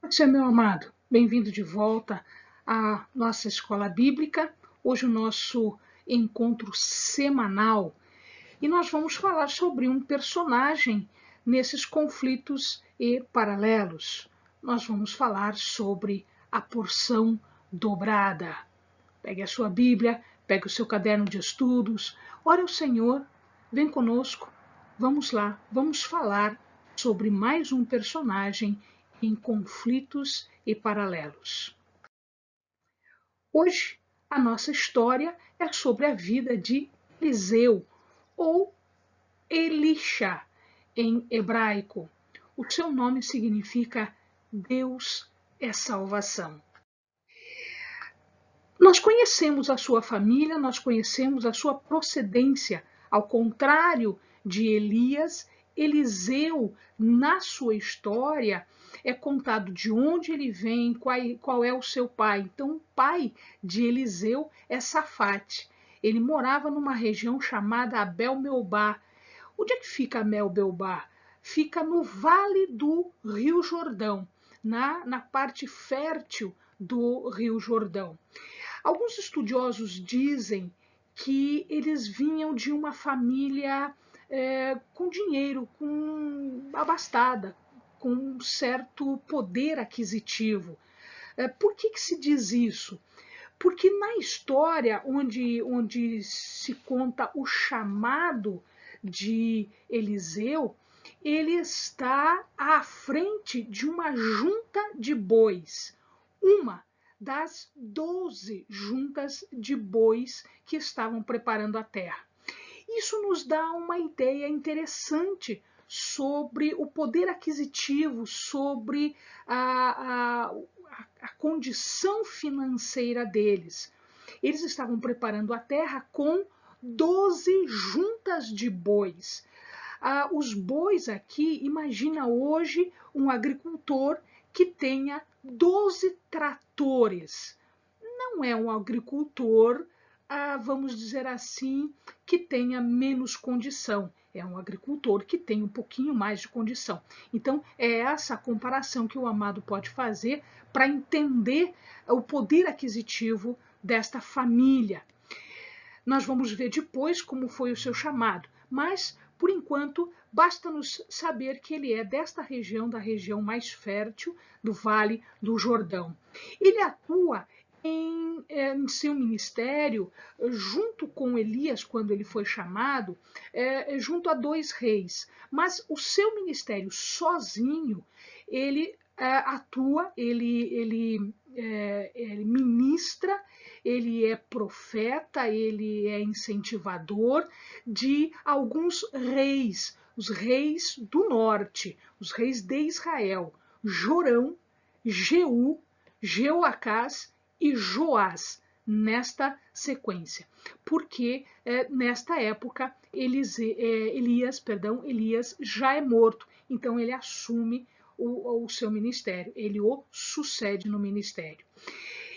Você, meu amado, bem-vindo de volta à nossa escola bíblica. Hoje o nosso encontro semanal e nós vamos falar sobre um personagem nesses conflitos e paralelos. Nós vamos falar sobre a porção dobrada. Pegue a sua Bíblia, pegue o seu caderno de estudos, ore ao Senhor, vem conosco, vamos lá, vamos falar sobre mais um personagem em conflitos e paralelos. Hoje, a nossa história é sobre a vida de Eliseu, ou Elisha em hebraico. O seu nome significa Deus é salvação. Nós conhecemos a sua família, nós conhecemos a sua procedência. Ao contrário de Elias, Eliseu, na sua história, é contado de onde ele vem, qual é o seu pai. Então, o pai de Eliseu é Safate. Ele morava numa região chamada Abel-Meobá. Onde é que fica Abel-Meobá? Fica no vale do Rio Jordão, na parte fértil do Rio Jordão. Alguns estudiosos dizem que eles vinham de uma família com dinheiro, abastada, com um certo poder aquisitivo. Por que se diz isso? Porque na história onde se conta o chamado de Eliseu, ele está à frente de uma junta de bois, uma das 12 juntas de bois que estavam preparando a terra. Isso nos dá uma ideia interessante sobre o poder aquisitivo, sobre a condição financeira deles. Eles estavam preparando a terra com 12 juntas de bois. Os bois aqui, imagina hoje um agricultor que tenha 12 tratores. Não é um agricultor, vamos dizer assim, que tenha menos condição. É um agricultor que tem um pouquinho mais de condição. Então, é essa a comparação que o amado pode fazer para entender o poder aquisitivo desta família. Nós vamos ver depois como foi o seu chamado, mas, por enquanto, basta-nos saber que ele é desta região, da região mais fértil do Vale do Jordão. Ele atua em seu ministério, junto com Elias, quando ele foi chamado, junto a dois reis. Mas o seu ministério sozinho, ele atua, ele ministra, ele é profeta, ele é incentivador de alguns reis, os reis do norte, os reis de Israel, Jorão, Jeú, Jeoacás e Joás, nesta sequência, porque nesta época Elias já é morto, então ele assume o seu ministério, ele o sucede no ministério.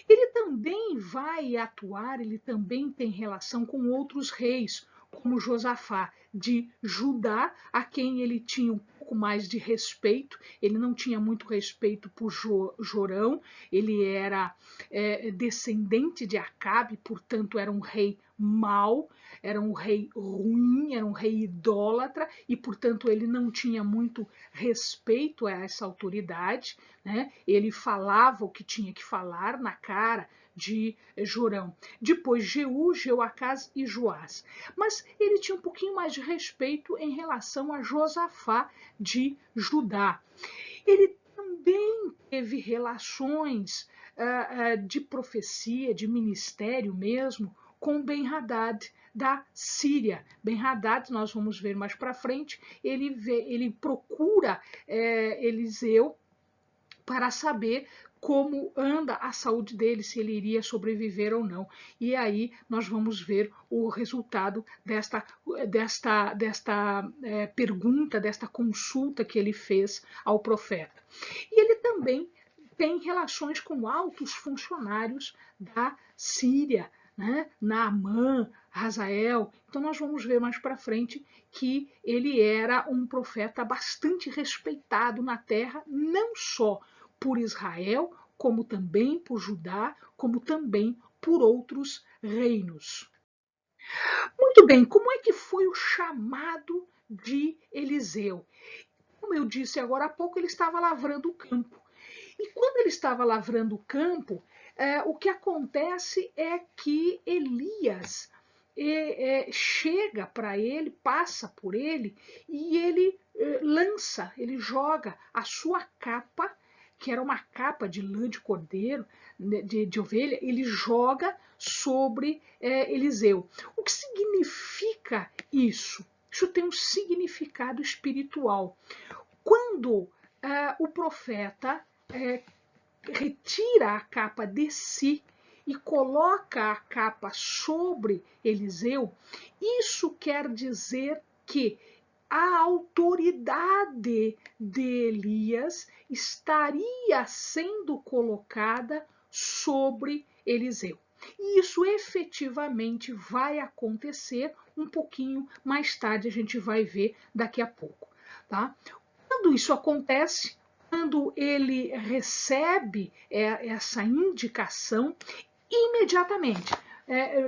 Ele também vai atuar, ele também tem relação com outros reis, como Josafá de Judá, a quem ele tinha um pouco mais de respeito. Ele não tinha muito respeito por Jorão, ele era descendente de Acabe, portanto era um rei mau, era um rei ruim, era um rei idólatra e, portanto, ele não tinha muito respeito a essa autoridade, né? Ele falava o que tinha que falar na cara de Jorão. Depois Jeú, Jeoacás e Joás. Mas ele tinha um pouquinho mais de respeito em relação a Josafá de Judá. Ele também teve relações de profecia, de ministério mesmo, com Ben-Hadad da Síria. Ben-Hadad, nós vamos ver mais para frente, ele procura Eliseu para saber como anda a saúde dele, se ele iria sobreviver ou não. E aí nós vamos ver o resultado desta pergunta, desta consulta que ele fez ao profeta. E ele também tem relações com altos funcionários da Síria, né? Naamã, Hazael. Então nós vamos ver mais para frente que ele era um profeta bastante respeitado na terra, não só por Israel, como também por Judá, como também por outros reinos. Muito bem, como é que foi o chamado de Eliseu? Como eu disse agora há pouco, ele estava lavrando o campo. E quando ele estava lavrando o campo, o que acontece é que Elias chega para ele, passa por ele, e ele lança, ele joga a sua capa, que era uma capa de lã de cordeiro, de ovelha, ele joga sobre Eliseu. O que significa isso? Isso tem um significado espiritual. Quando o profeta retira a capa de si e coloca a capa sobre Eliseu, isso quer dizer que a autoridade de Elias estaria sendo colocada sobre Eliseu. E isso efetivamente vai acontecer um pouquinho mais tarde, a gente vai ver daqui a pouco. Tá? Quando isso acontece, quando ele recebe essa indicação, imediatamente.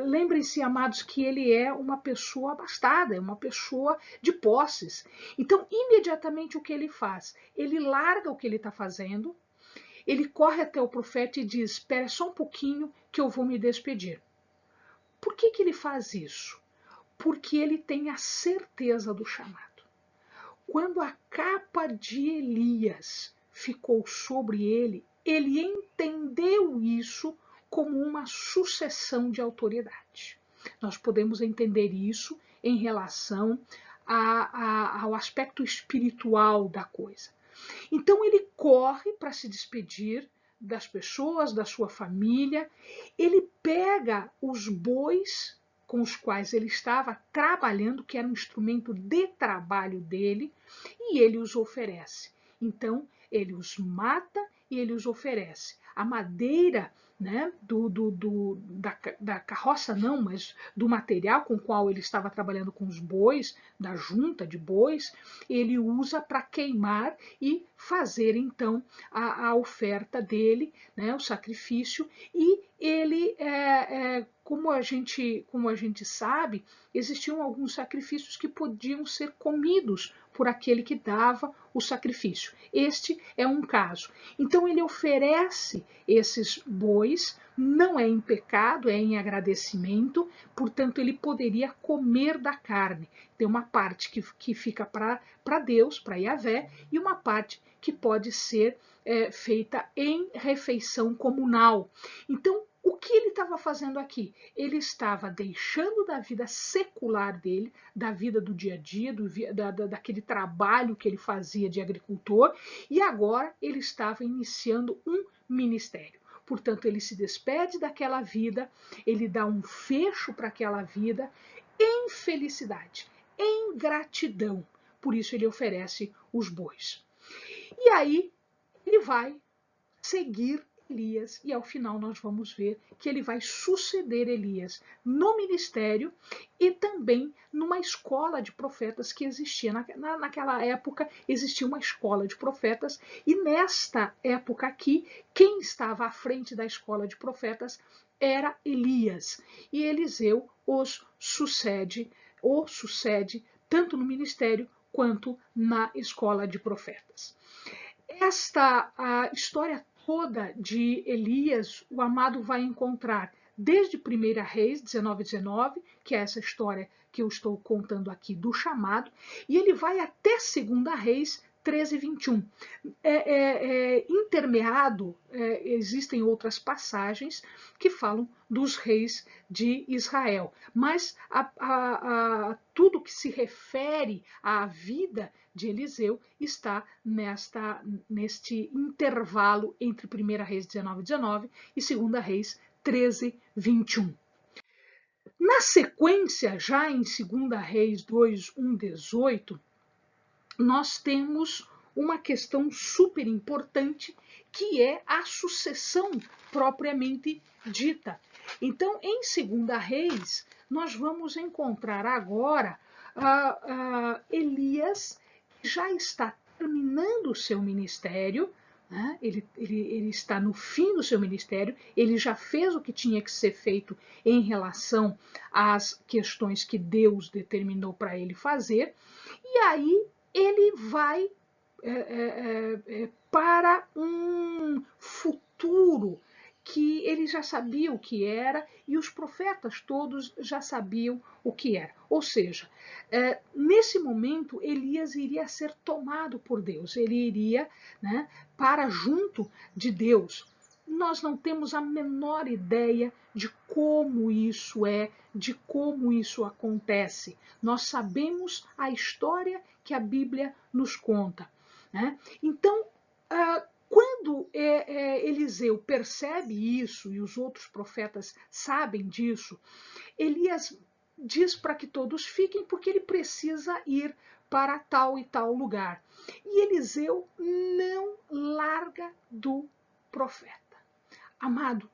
Lembrem-se, amados, que ele é uma pessoa abastada, é uma pessoa de posses. Então, imediatamente o que ele faz? Ele larga o que ele está fazendo, ele corre até o profeta e diz: espera só um pouquinho que eu vou me despedir. Por que ele faz isso? Porque ele tem a certeza do chamado. Quando a capa de Elias ficou sobre ele, ele entendeu isso como uma sucessão de autoridade. Nós podemos entender isso em relação ao aspecto espiritual da coisa. Então ele corre para se despedir das pessoas, da sua família, ele pega os bois com os quais ele estava trabalhando, que era um instrumento de trabalho dele, e ele os oferece. Então, ele os mata e ele os oferece. A madeira, né, da carroça não, mas do material com o qual ele estava trabalhando com os bois, da junta de bois, ele usa para queimar e fazer então a oferta dele, né, o sacrifício, e ele, como a gente sabe, existiam alguns sacrifícios que podiam ser comidos por aquele que dava o sacrifício. Este é um caso. Então ele oferece esses bois, não é em pecado, é em agradecimento, portanto ele poderia comer da carne. Tem uma parte que fica para Deus, para Yahvé, e uma parte que pode ser feita em refeição comunal. Então, o que ele estava fazendo aqui? Ele estava deixando da vida secular dele, da vida do dia a dia, daquele trabalho que ele fazia de agricultor, e agora ele estava iniciando um ministério. Portanto, ele se despede daquela vida, ele dá um fecho para aquela vida em felicidade, em gratidão. Por isso ele oferece os bois. E aí ele vai seguir Elias, e ao final nós vamos ver que ele vai suceder Elias no ministério e também numa escola de profetas que existia. Naquela época existia uma escola de profetas, e nesta época aqui, quem estava à frente da escola de profetas era Elias, e Eliseu o sucede tanto no ministério quanto na escola de profetas. A história toda de Elias, o amado vai encontrar desde 1 Reis 19:19, que é essa história que eu estou contando aqui do chamado, e ele vai até 2 Reis 13:21. Intermeado, existem outras passagens que falam dos reis de Israel, mas tudo que se refere à vida de Eliseu está neste intervalo entre 1 Reis 19:19 e 2 Reis 13:21. Na sequência, já em 2 Reis 2:1-18, nós temos uma questão super importante, que é a sucessão propriamente dita. Então, em 2 Reis, nós vamos encontrar agora Elias, que já está terminando o seu ministério, né? Ele está no fim do seu ministério, ele já fez o que tinha que ser feito em relação às questões que Deus determinou para ele fazer, e aí ele vai para um futuro que ele já sabia o que era e os profetas todos já sabiam o que era. Ou seja, nesse momento Elias iria ser tomado por Deus, ele iria, né, para junto de Deus. Nós não temos a menor ideia de como isso é, de como isso acontece. Nós sabemos a história que a Bíblia nos conta, né? Então, quando Eliseu percebe isso e os outros profetas sabem disso, Elias diz para que todos fiquem porque ele precisa ir para tal e tal lugar. E Eliseu não larga do profeta. Amado,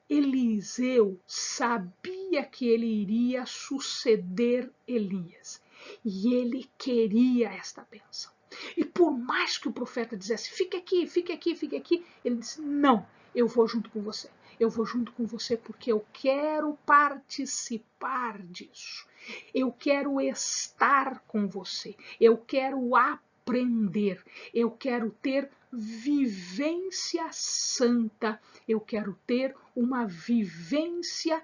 Eliseu sabia que ele iria suceder Elias e ele queria esta bênção. E por mais que o profeta dissesse, fique aqui, fique aqui, fique aqui, ele disse, não, eu vou junto com você. Eu vou junto com você porque eu quero participar disso. Eu quero estar com você. Eu quero aprender. Eu quero ter vivência santa. Eu quero ter uma vivência,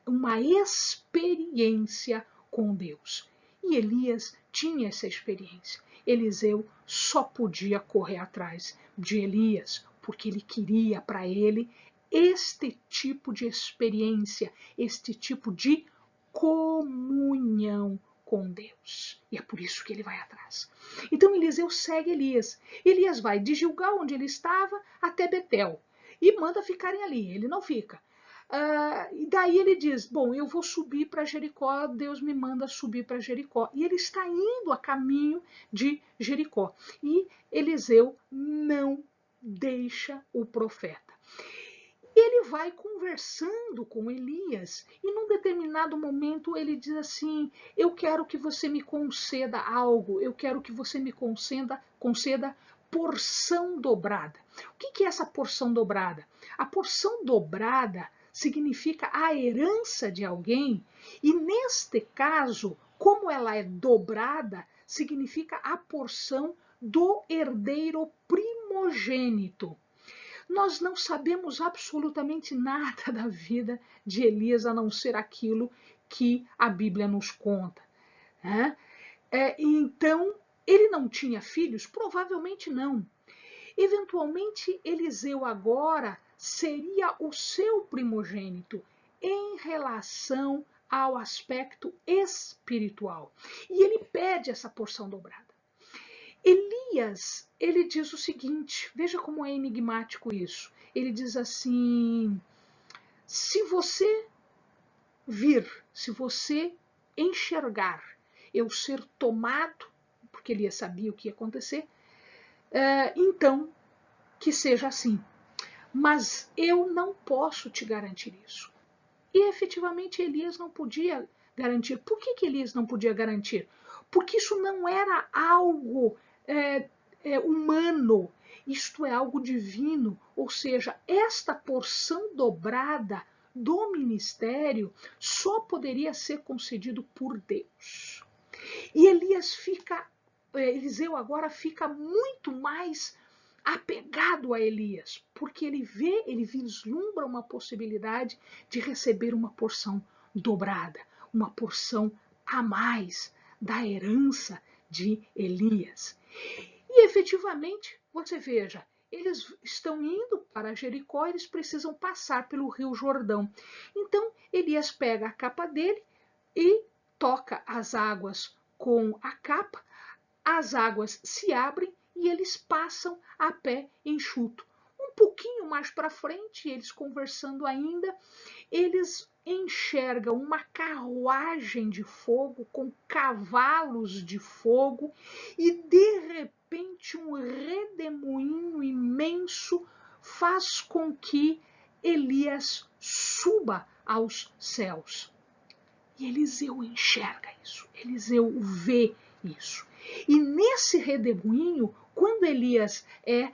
uma experiência com Deus. E Elias tinha essa experiência. Eliseu só podia correr atrás de Elias, porque ele queria para ele este tipo de experiência, este tipo de comunhão com Deus. E é por isso que ele vai atrás. Então Eliseu segue Elias. Elias vai de Gilgal, onde ele estava, até Betel e manda ficarem ali. Ele não fica. E daí ele diz, bom, eu vou subir para Jericó, Deus me manda subir para Jericó. E ele está indo a caminho de Jericó. E Eliseu não deixa o profeta. Ele vai conversando com Elias e num determinado momento ele diz assim, eu quero que você me conceda algo, eu quero que você me conceda porção dobrada. O que é essa porção dobrada? A porção dobrada significa a herança de alguém e neste caso, como ela é dobrada, significa a porção do herdeiro primogênito. Nós não sabemos absolutamente nada da vida de Elias, a não ser aquilo que a Bíblia nos conta, né? Então, ele não tinha filhos? Provavelmente não. Eventualmente, Eliseu agora seria o seu primogênito em relação ao aspecto espiritual. E ele pede essa porção dobrada. Elias, ele diz o seguinte, veja como é enigmático isso. Ele diz assim, se você vir, se você enxergar eu ser tomado, porque Elias sabia o que ia acontecer, então que seja assim. Mas eu não posso te garantir isso. E efetivamente Elias não podia garantir. Por que Elias não podia garantir? Porque isso não era algo humano, isto é algo divino, ou seja, esta porção dobrada do ministério só poderia ser concedido por Deus. E Eliseu agora fica muito mais apegado a Elias, porque ele vislumbra uma possibilidade de receber uma porção dobrada, uma porção a mais da herança de Elias. E efetivamente, você veja, eles estão indo para Jericó, eles precisam passar pelo Rio Jordão. Então, Elias pega a capa dele e toca as águas com a capa, as águas se abrem e eles passam a pé enxuto. Um pouquinho mais para frente, eles conversando ainda, eles enxergam uma carruagem de fogo com cavalos de fogo e de repente um redemoinho imenso faz com que Elias suba aos céus. E Eliseu enxerga isso, Eliseu vê isso. E nesse redemoinho, quando Elias é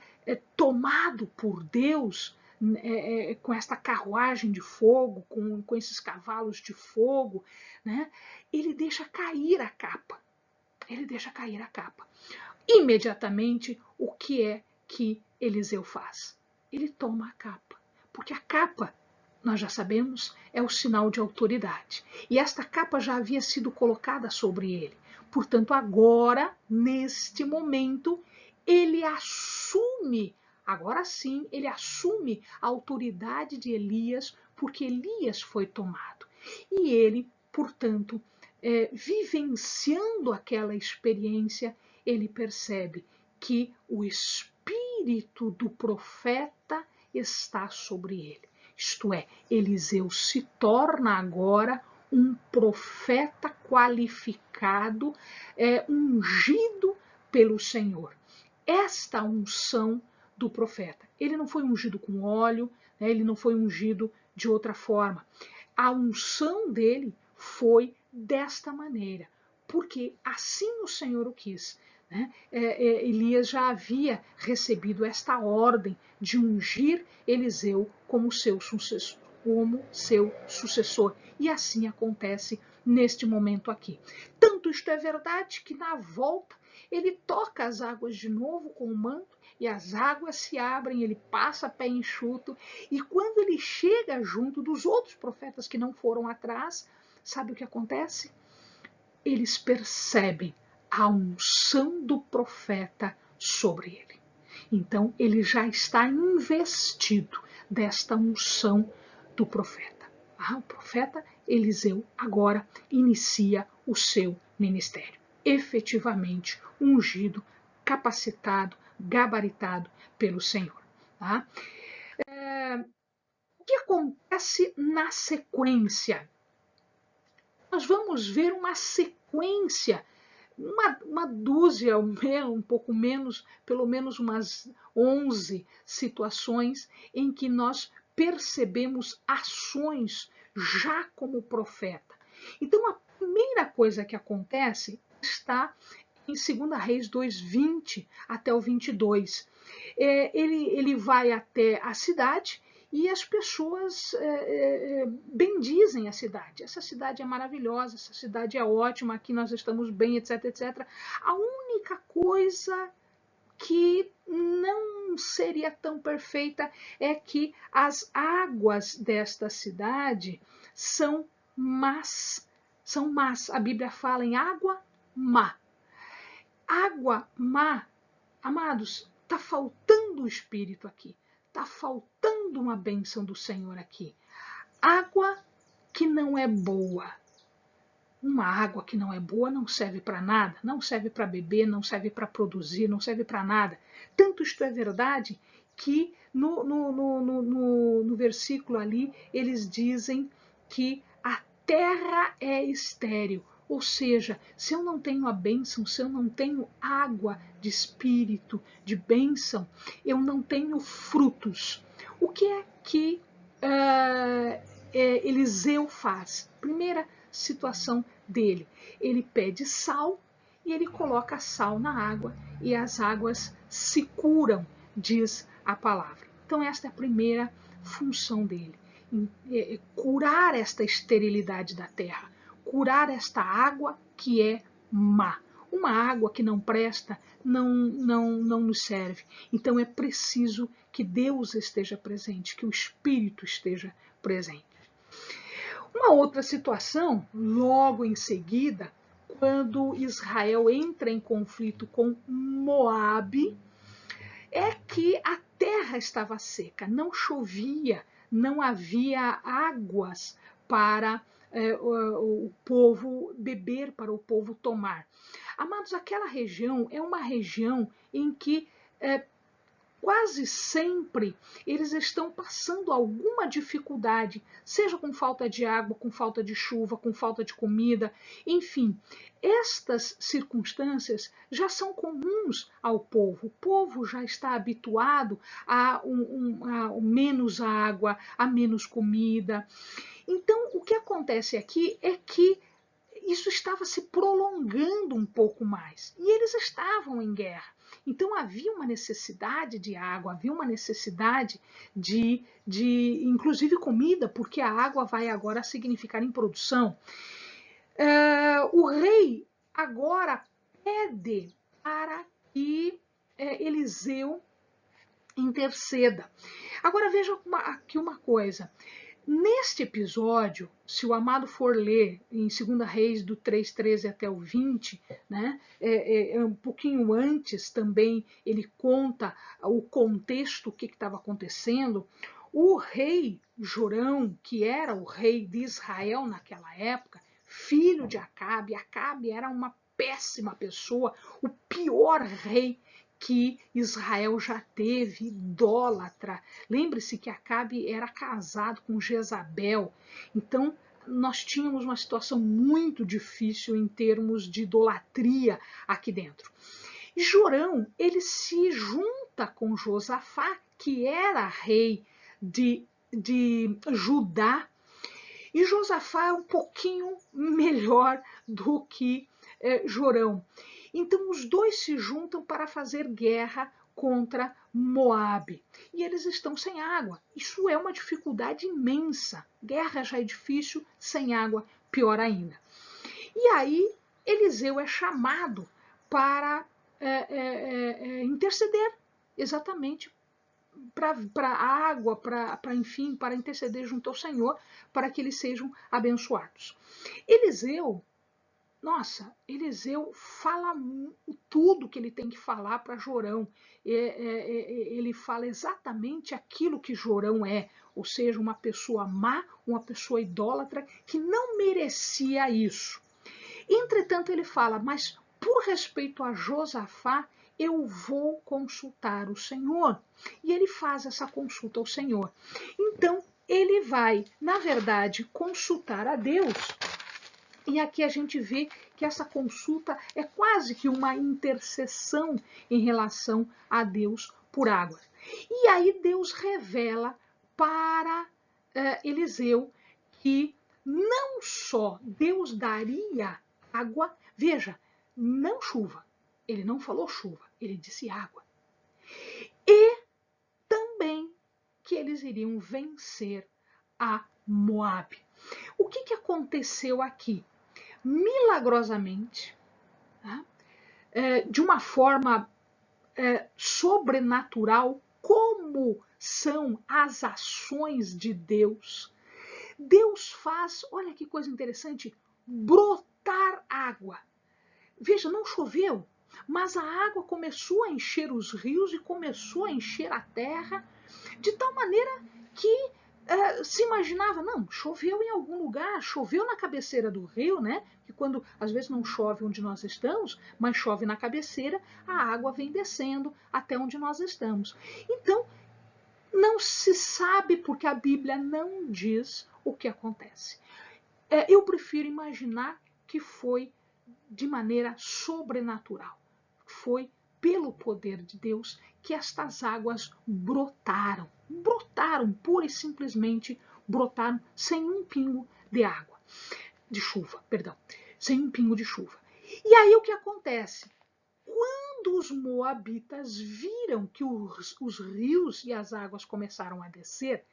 tomado por Deus, com esta carruagem de fogo, com esses cavalos de fogo, né, ele deixa cair a capa. Ele deixa cair a capa. Imediatamente, o que é que Eliseu faz? Ele toma a capa, porque a capa, nós já sabemos, é o sinal de autoridade. E esta capa já havia sido colocada sobre ele. Portanto, agora, neste momento, ele assume, agora sim, ele assume a autoridade de Elias, porque Elias foi tomado. E ele, portanto, vivenciando aquela experiência, ele percebe que o espírito do profeta está sobre ele. Isto é, Eliseu se torna agora um profeta qualificado, ungido pelo Senhor. Esta unção do profeta, ele não foi ungido com óleo, né, ele não foi ungido de outra forma. A unção dele foi desta maneira, porque assim o Senhor o quis. Né? Elias já havia recebido esta ordem de ungir Eliseu como seu sucessor. E assim acontece neste momento aqui. Tanto isto é verdade que na volta ele toca as águas de novo com o manto e as águas se abrem, ele passa pé enxuto, e quando ele chega junto dos outros profetas que não foram atrás, sabe o que acontece? Eles percebem a unção do profeta sobre ele. Então, ele já está investido desta unção do profeta. O profeta Eliseu agora inicia o seu ministério, efetivamente ungido, capacitado, gabaritado pelo Senhor. Tá? O que acontece na sequência? Nós vamos ver uma sequência, uma dúzia, um pouco menos, pelo menos umas 11 situações em que nós percebemos ações já como profeta. Então, a primeira coisa que acontece está em 2 Reis 2:20 até o 22. Ele vai até a cidade e as pessoas bendizem a cidade. Essa cidade é maravilhosa, essa cidade é ótima, aqui nós estamos bem, etc, etc. A única coisa que não seria tão perfeita é que as águas desta cidade são más. São más. A Bíblia fala em água má. Água má, amados, está faltando o Espírito aqui. Está faltando uma bênção do Senhor aqui. Água que não é boa. Uma água que não é boa não serve para nada, não serve para beber, não serve para produzir, não serve para nada. Tanto isto é verdade que no versículo ali eles dizem que a terra é estéril. Ou seja, se eu não tenho a bênção, se eu não tenho água de espírito, de bênção, eu não tenho frutos. O que é que Eliseu faz? Primeira situação dele, ele pede sal e ele coloca sal na água e as águas se curam, diz a palavra. Então esta é a primeira função dele, curar esta esterilidade da terra, curar esta água que é má. Uma água que não presta não nos serve. Então é preciso que Deus esteja presente, que o Espírito esteja presente. Uma outra situação, logo em seguida, quando Israel entra em conflito com Moabe, é que a terra estava seca, não chovia, não havia águas para o povo beber, para o povo tomar. Amados, aquela região é uma região em que quase sempre eles estão passando alguma dificuldade, seja com falta de água, com falta de chuva, com falta de comida, enfim. Estas circunstâncias já são comuns ao povo. O povo já está habituado a menos água, a menos comida. Então, o que acontece aqui é que isso estava se prolongando um pouco mais. E eles estavam em guerra. Então havia uma necessidade de água, havia uma necessidade de inclusive comida, porque a água vai agora significar em produção. O rei agora pede para que Eliseu interceda. Agora veja aqui uma coisa. Neste episódio, se o amado for ler em 2 Reis, do 3:13 até o 20, né, um pouquinho antes também ele conta o contexto, o que estava acontecendo. O rei Jorão, que era o rei de Israel naquela época, filho de Acabe, Acabe era uma péssima pessoa, o pior rei que Israel já teve, idólatra. Lembre-se que Acabe era casado com Jezabel. Então, nós tínhamos uma situação muito difícil em termos de idolatria aqui dentro. E Jorão, ele se junta com Josafá, que era rei de Judá. E Josafá é um pouquinho melhor do que Jorão. Então os dois se juntam para fazer guerra contra Moabe. E eles estão sem água. Isso é uma dificuldade imensa. Guerra já é difícil, sem água, pior ainda. E aí Eliseu é chamado para interceder, exatamente para a água, enfim, para interceder junto ao Senhor, para que eles sejam abençoados. Eliseu fala tudo que ele tem que falar para Jorão. Ele fala exatamente aquilo que Jorão é, ou seja, uma pessoa má, uma pessoa idólatra, que não merecia isso. Entretanto, ele fala, mas por respeito a Josafá, eu vou consultar o Senhor. E ele faz essa consulta ao Senhor. Então, ele vai, na verdade, consultar a Deus. E aqui a gente vê que essa consulta é quase que uma intercessão em relação a Deus por águas. E aí Deus revela para Eliseu que não só Deus daria água, veja, não chuva, ele não falou chuva, ele disse água. E também que eles iriam vencer a Moabe. O que aconteceu aqui? Milagrosamente, de uma forma sobrenatural, como são as ações de Deus, Deus faz, olha que coisa interessante, brotar água. Veja, não choveu, mas a água começou a encher os rios e começou a encher a terra, de tal maneira que se imaginava, não, choveu em algum lugar, choveu na cabeceira do rio, né? Que quando às vezes não chove onde nós estamos, mas chove na cabeceira, a água vem descendo até onde nós estamos. Então, não se sabe porque a Bíblia não diz o que acontece. Eu prefiro imaginar que foi de maneira sobrenatural. Foi pelo poder de Deus que estas águas brotaram. Brotaram, pura e simplesmente brotaram sem um pingo de água, de chuva, perdão, sem um pingo de chuva. E aí o que acontece? Quando os moabitas viram que os rios e as águas começaram a descer,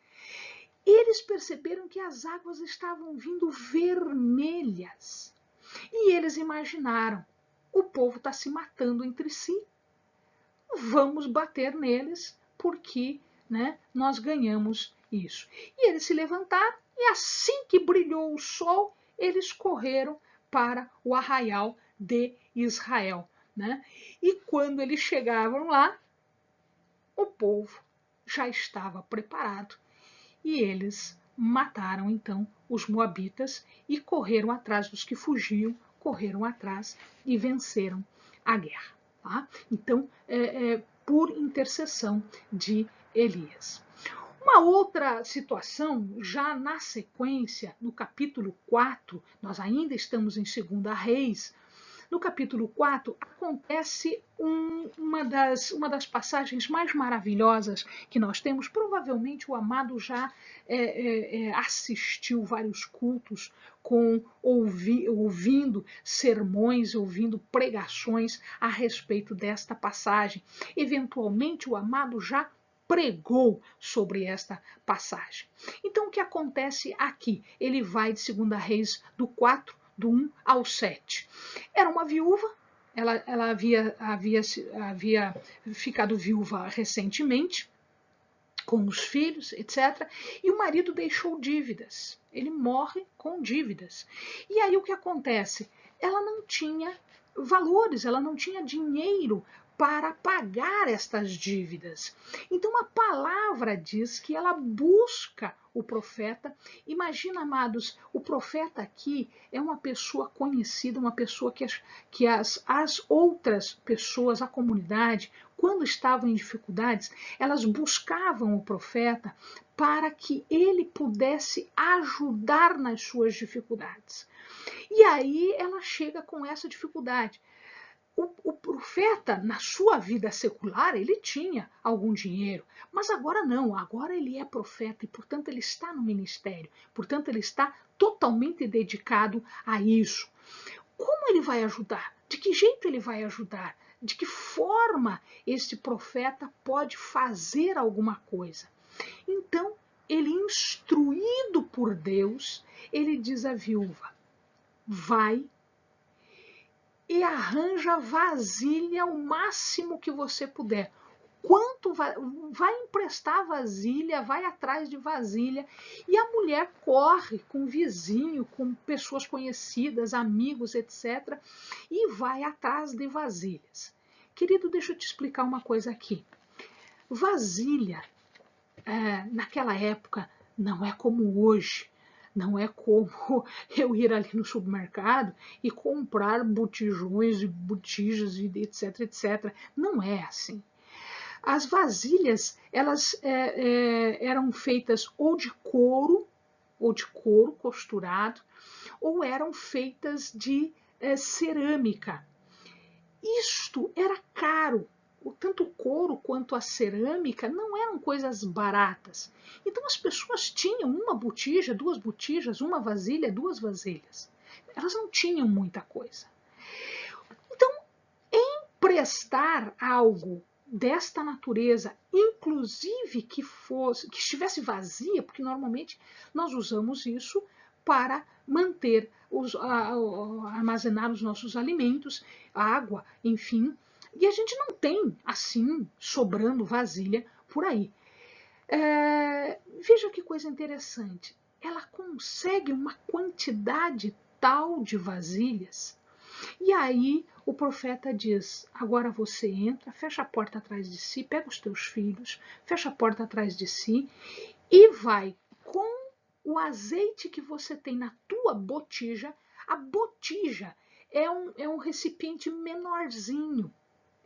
eles perceberam que as águas estavam vindo vermelhas. E eles imaginaram, o povo está se matando entre si, vamos bater neles porque nós ganhamos isso. E eles se levantaram e assim que brilhou o sol, eles correram para o arraial de Israel. E quando eles chegavam lá, o povo já estava preparado e eles mataram então os moabitas e correram atrás dos que fugiam, correram atrás e venceram a guerra. Tá? Então, por intercessão de Elias. Uma outra situação, já na sequência, no capítulo 4, nós ainda estamos em 2 Reis, No capítulo 4, acontece uma das passagens mais maravilhosas que nós temos. Provavelmente o amado já assistiu vários cultos ouvindo sermões, ouvindo pregações a respeito desta passagem. Eventualmente o amado já pregou sobre esta passagem. Então o que acontece aqui? Ele vai de 2 Reis do 4, do 1 ao 7. Era uma viúva, ela havia ficado viúva recentemente, com os filhos, etc. E o marido deixou dívidas. Ele morre com dívidas. E aí o que acontece? Ela não tinha valores, ela não tinha dinheiro para pagar estas dívidas. Então a palavra diz que ela busca o profeta. Imagina, amados, o profeta aqui é uma pessoa conhecida, uma pessoa que as outras pessoas, a comunidade, quando estavam em dificuldades, elas buscavam o profeta para que ele pudesse ajudar nas suas dificuldades. E aí ela chega com essa dificuldade. O profeta, na sua vida secular, ele tinha algum dinheiro, mas agora não, agora ele é profeta e, portanto, ele está no ministério, portanto, ele está totalmente dedicado a isso. Como ele vai ajudar? De que jeito ele vai ajudar? De que forma este profeta pode fazer alguma coisa? Então, ele, instruído por Deus, ele diz à viúva: vai e arranja vasilha o máximo que você puder. Quanto vai emprestar vasilha, vai atrás de vasilha. E a mulher corre com o vizinho, com pessoas conhecidas, amigos, etc. E vai atrás de vasilhas. Querido, deixa eu te explicar uma coisa aqui. Vasilha, naquela época, não é como hoje. Não é como eu ir ali no supermercado e comprar botijões e botijas e etc, etc. Não é assim. As vasilhas, elas eram feitas ou de couro costurado, ou eram feitas de cerâmica. Isto era caro. Tanto o couro quanto a cerâmica não eram coisas baratas. Então as pessoas tinham uma botija, duas botijas, uma vasilha, duas vasilhas. Elas não tinham muita coisa. Então, emprestar algo desta natureza, inclusive que estivesse vazia, porque normalmente nós usamos isso para manter, armazenar os nossos alimentos, água, enfim. E a gente não tem, assim, sobrando vasilha por aí. Veja que coisa interessante. Ela consegue uma quantidade tal de vasilhas. E aí o profeta diz: agora você entra, fecha a porta atrás de si, pega os teus filhos, fecha a porta atrás de si e vai com o azeite que você tem na tua botija. A botija é um recipiente menorzinho.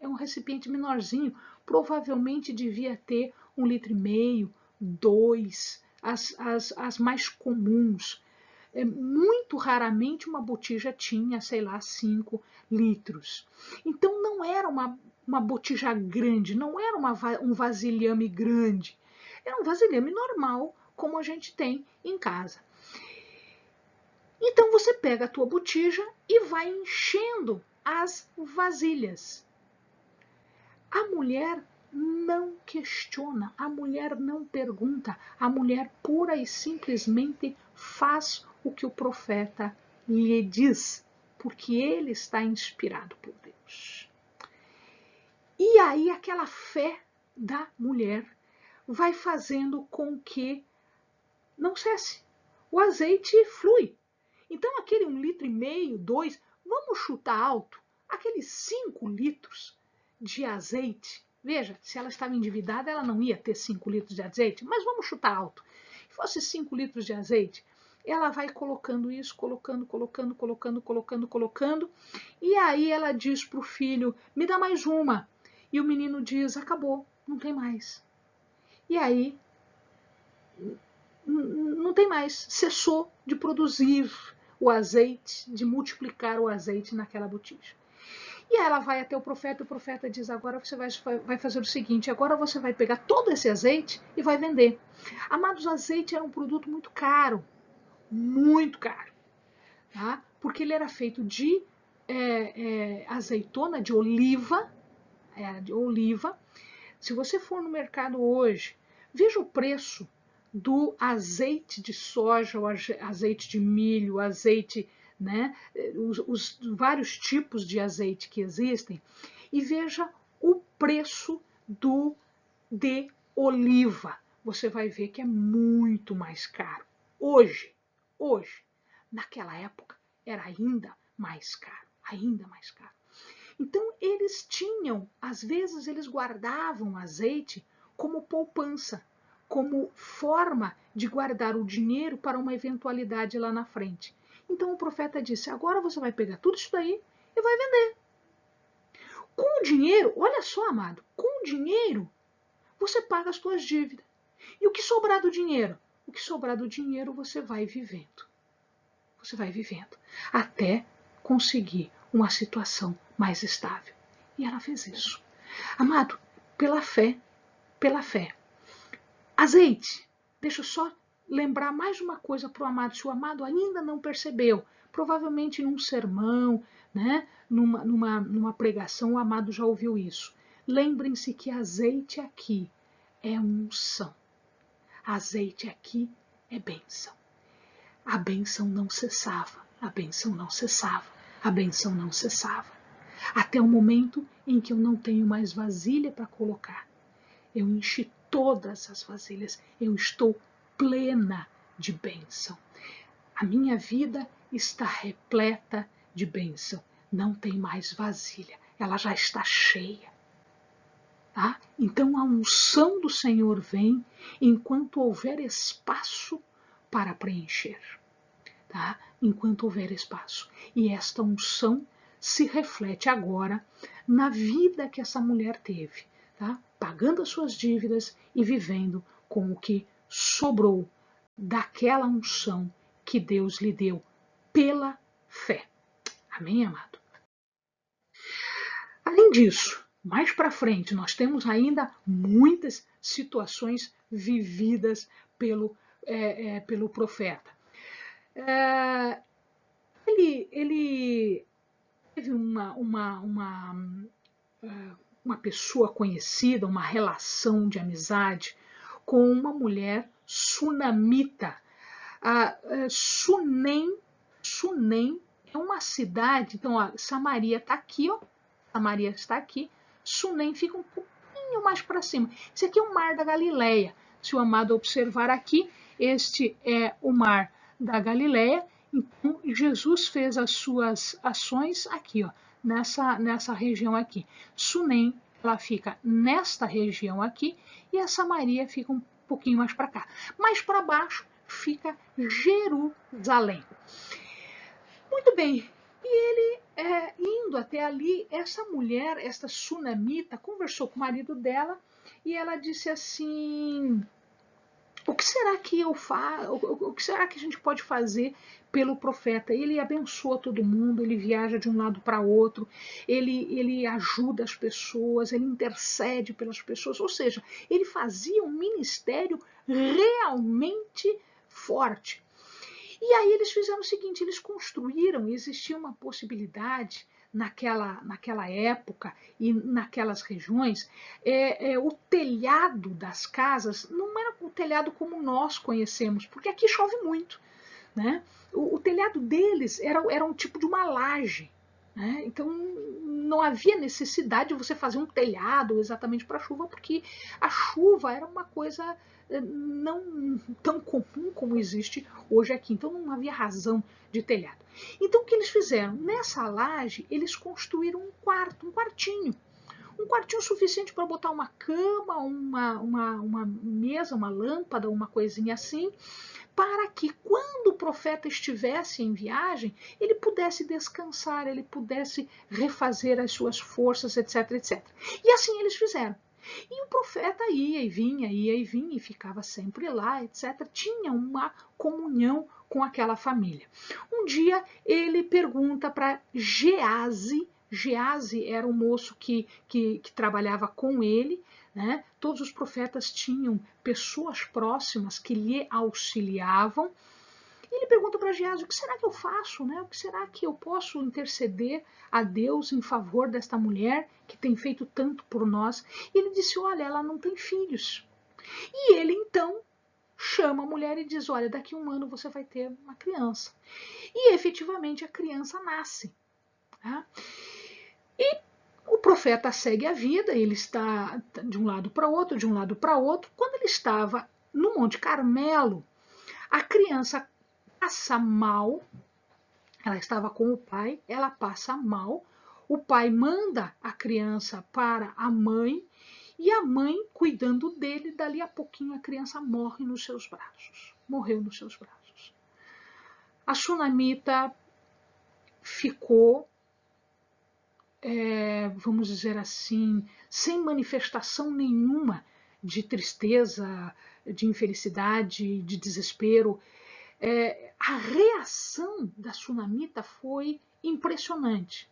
É um recipiente menorzinho, provavelmente devia ter 1,5 litro, 2, as mais comuns. Muito raramente uma botija tinha, sei lá, 5 litros. Então não era uma botija grande, não era um vasilhame grande. Era um vasilhame normal, como a gente tem em casa. Então você pega a tua botija e vai enchendo as vasilhas. A mulher não questiona, a mulher não pergunta, a mulher pura e simplesmente faz o que o profeta lhe diz, porque ele está inspirado por Deus. E aí aquela fé da mulher vai fazendo com que não cesse. O azeite flui. Então aquele 1,5 litro, 2, vamos chutar alto, aqueles 5 litros de azeite. Veja, se ela estava endividada, ela não ia ter 5 litros de azeite, mas vamos chutar alto. Se fosse 5 litros de azeite, ela vai colocando isso, colocando, e aí ela diz para o filho: me dá mais uma. E o menino diz: acabou, não tem mais. E aí, não tem mais, cessou de produzir o azeite, de multiplicar o azeite naquela botija. E ela vai até o profeta diz, agora você vai fazer o seguinte, agora você vai pegar todo esse azeite e vai vender. Amados, o azeite era um produto muito caro, tá? Porque ele era feito de azeitona de oliva, Se você for no mercado hoje, veja o preço do azeite de soja, o azeite de milho, azeite, né, os vários tipos de azeite que existem, e veja o preço de oliva. Você vai ver que é muito mais caro. Hoje, naquela época, era ainda mais caro, ainda mais caro. Então, eles tinham, às vezes, eles guardavam azeite como poupança, como forma de guardar o dinheiro para uma eventualidade lá na frente. Então, o profeta disse, agora você vai pegar tudo isso daí e vai vender. Com o dinheiro, olha só, amado, com o dinheiro, você paga as suas dívidas. E o que sobrar do dinheiro? O que sobrar do dinheiro, você vai vivendo. Você vai vivendo, até conseguir uma situação mais estável. E ela fez isso. Amado, pela fé. Azeite. Deixa eu só lembrar mais uma coisa para o amado. Se o amado ainda não percebeu, provavelmente num sermão, né, numa pregação, o amado já ouviu isso. Lembrem-se que azeite aqui é unção. Azeite aqui é bênção. A bênção não cessava, a bênção não cessava, a bênção não cessava. Até o momento em que eu não tenho mais vasilha para colocar. Eu enchi todas as vasilhas, eu estou plena de bênção. A minha vida está repleta de bênção. Não tem mais vasilha, ela já está cheia. Tá? Então a unção do Senhor vem enquanto houver espaço para preencher. Tá? Enquanto houver espaço. E esta unção se reflete agora na vida que essa mulher teve, tá? Pagando as suas dívidas e vivendo com o que sobrou daquela unção que Deus lhe deu pela fé. Amém, amado? Além disso, mais para frente, nós temos ainda muitas situações vividas pelo profeta. Ele teve uma pessoa conhecida, uma relação de amizade com uma mulher sunamita. Sunem é uma cidade, então ó, Samaria está aqui, ó, Samaria está aqui, Sunem fica um pouquinho mais para cima. Esse aqui é o Mar da Galileia. Se o amado observar aqui, este é o Mar da Galileia. Então, Jesus fez as suas ações aqui, ó, nessa região aqui. Sunem, ela fica nesta região aqui, e a Samaria fica um pouquinho mais para cá. Mais para baixo fica Jerusalém. Muito bem, e ele indo até ali, essa mulher, esta sunamita, conversou com o marido dela, e ela disse assim... O que será que eu faço? O que será que a gente pode fazer pelo profeta? Ele abençoa todo mundo, ele viaja de um lado para outro, ele ajuda as pessoas, ele intercede pelas pessoas, ou seja, ele fazia um ministério realmente forte. E aí eles fizeram o seguinte, eles construíram, existia uma possibilidade naquela época e naquelas regiões, o telhado das casas não era o telhado como nós conhecemos, porque aqui chove muito, né? O telhado deles era um tipo de uma laje, né? Então não havia necessidade de você fazer um telhado exatamente para a chuva, porque a chuva era uma coisa não tão comum como existe hoje aqui, então não havia razão de telhado. Então o que eles fizeram? Nessa laje eles construíram um quartinho suficiente para botar uma cama, uma mesa, uma lâmpada, uma coisinha assim, para que quando o profeta estivesse em viagem, ele pudesse descansar, ele pudesse refazer as suas forças, etc, etc. E assim eles fizeram. E o profeta ia e vinha, e ficava sempre lá, etc. Tinha uma comunhão com aquela família. Um dia ele pergunta para Geazi. Geazi era um moço que trabalhava com ele, né? Todos os profetas tinham pessoas próximas que lhe auxiliavam. E ele pergunta para Geazi: o que será que eu faço? Né? O que será que eu posso interceder a Deus em favor desta mulher que tem feito tanto por nós? E ele disse: olha, ela não tem filhos. E ele então chama a mulher e diz: olha, daqui a 1 ano você vai ter uma criança. E efetivamente a criança nasce. Tá? E o profeta segue a vida, ele está de um lado para outro, de um lado para outro. Quando ele estava no Monte Carmelo, a criança passa mal, ela estava com o pai, ela passa mal, o pai manda a criança para a mãe, e a mãe, cuidando dele, dali a pouquinho a criança morre nos seus braços, morreu nos seus braços. A Sunamita ficou, vamos dizer assim, sem manifestação nenhuma de tristeza, de infelicidade, de desespero. A reação da Sunamita foi impressionante.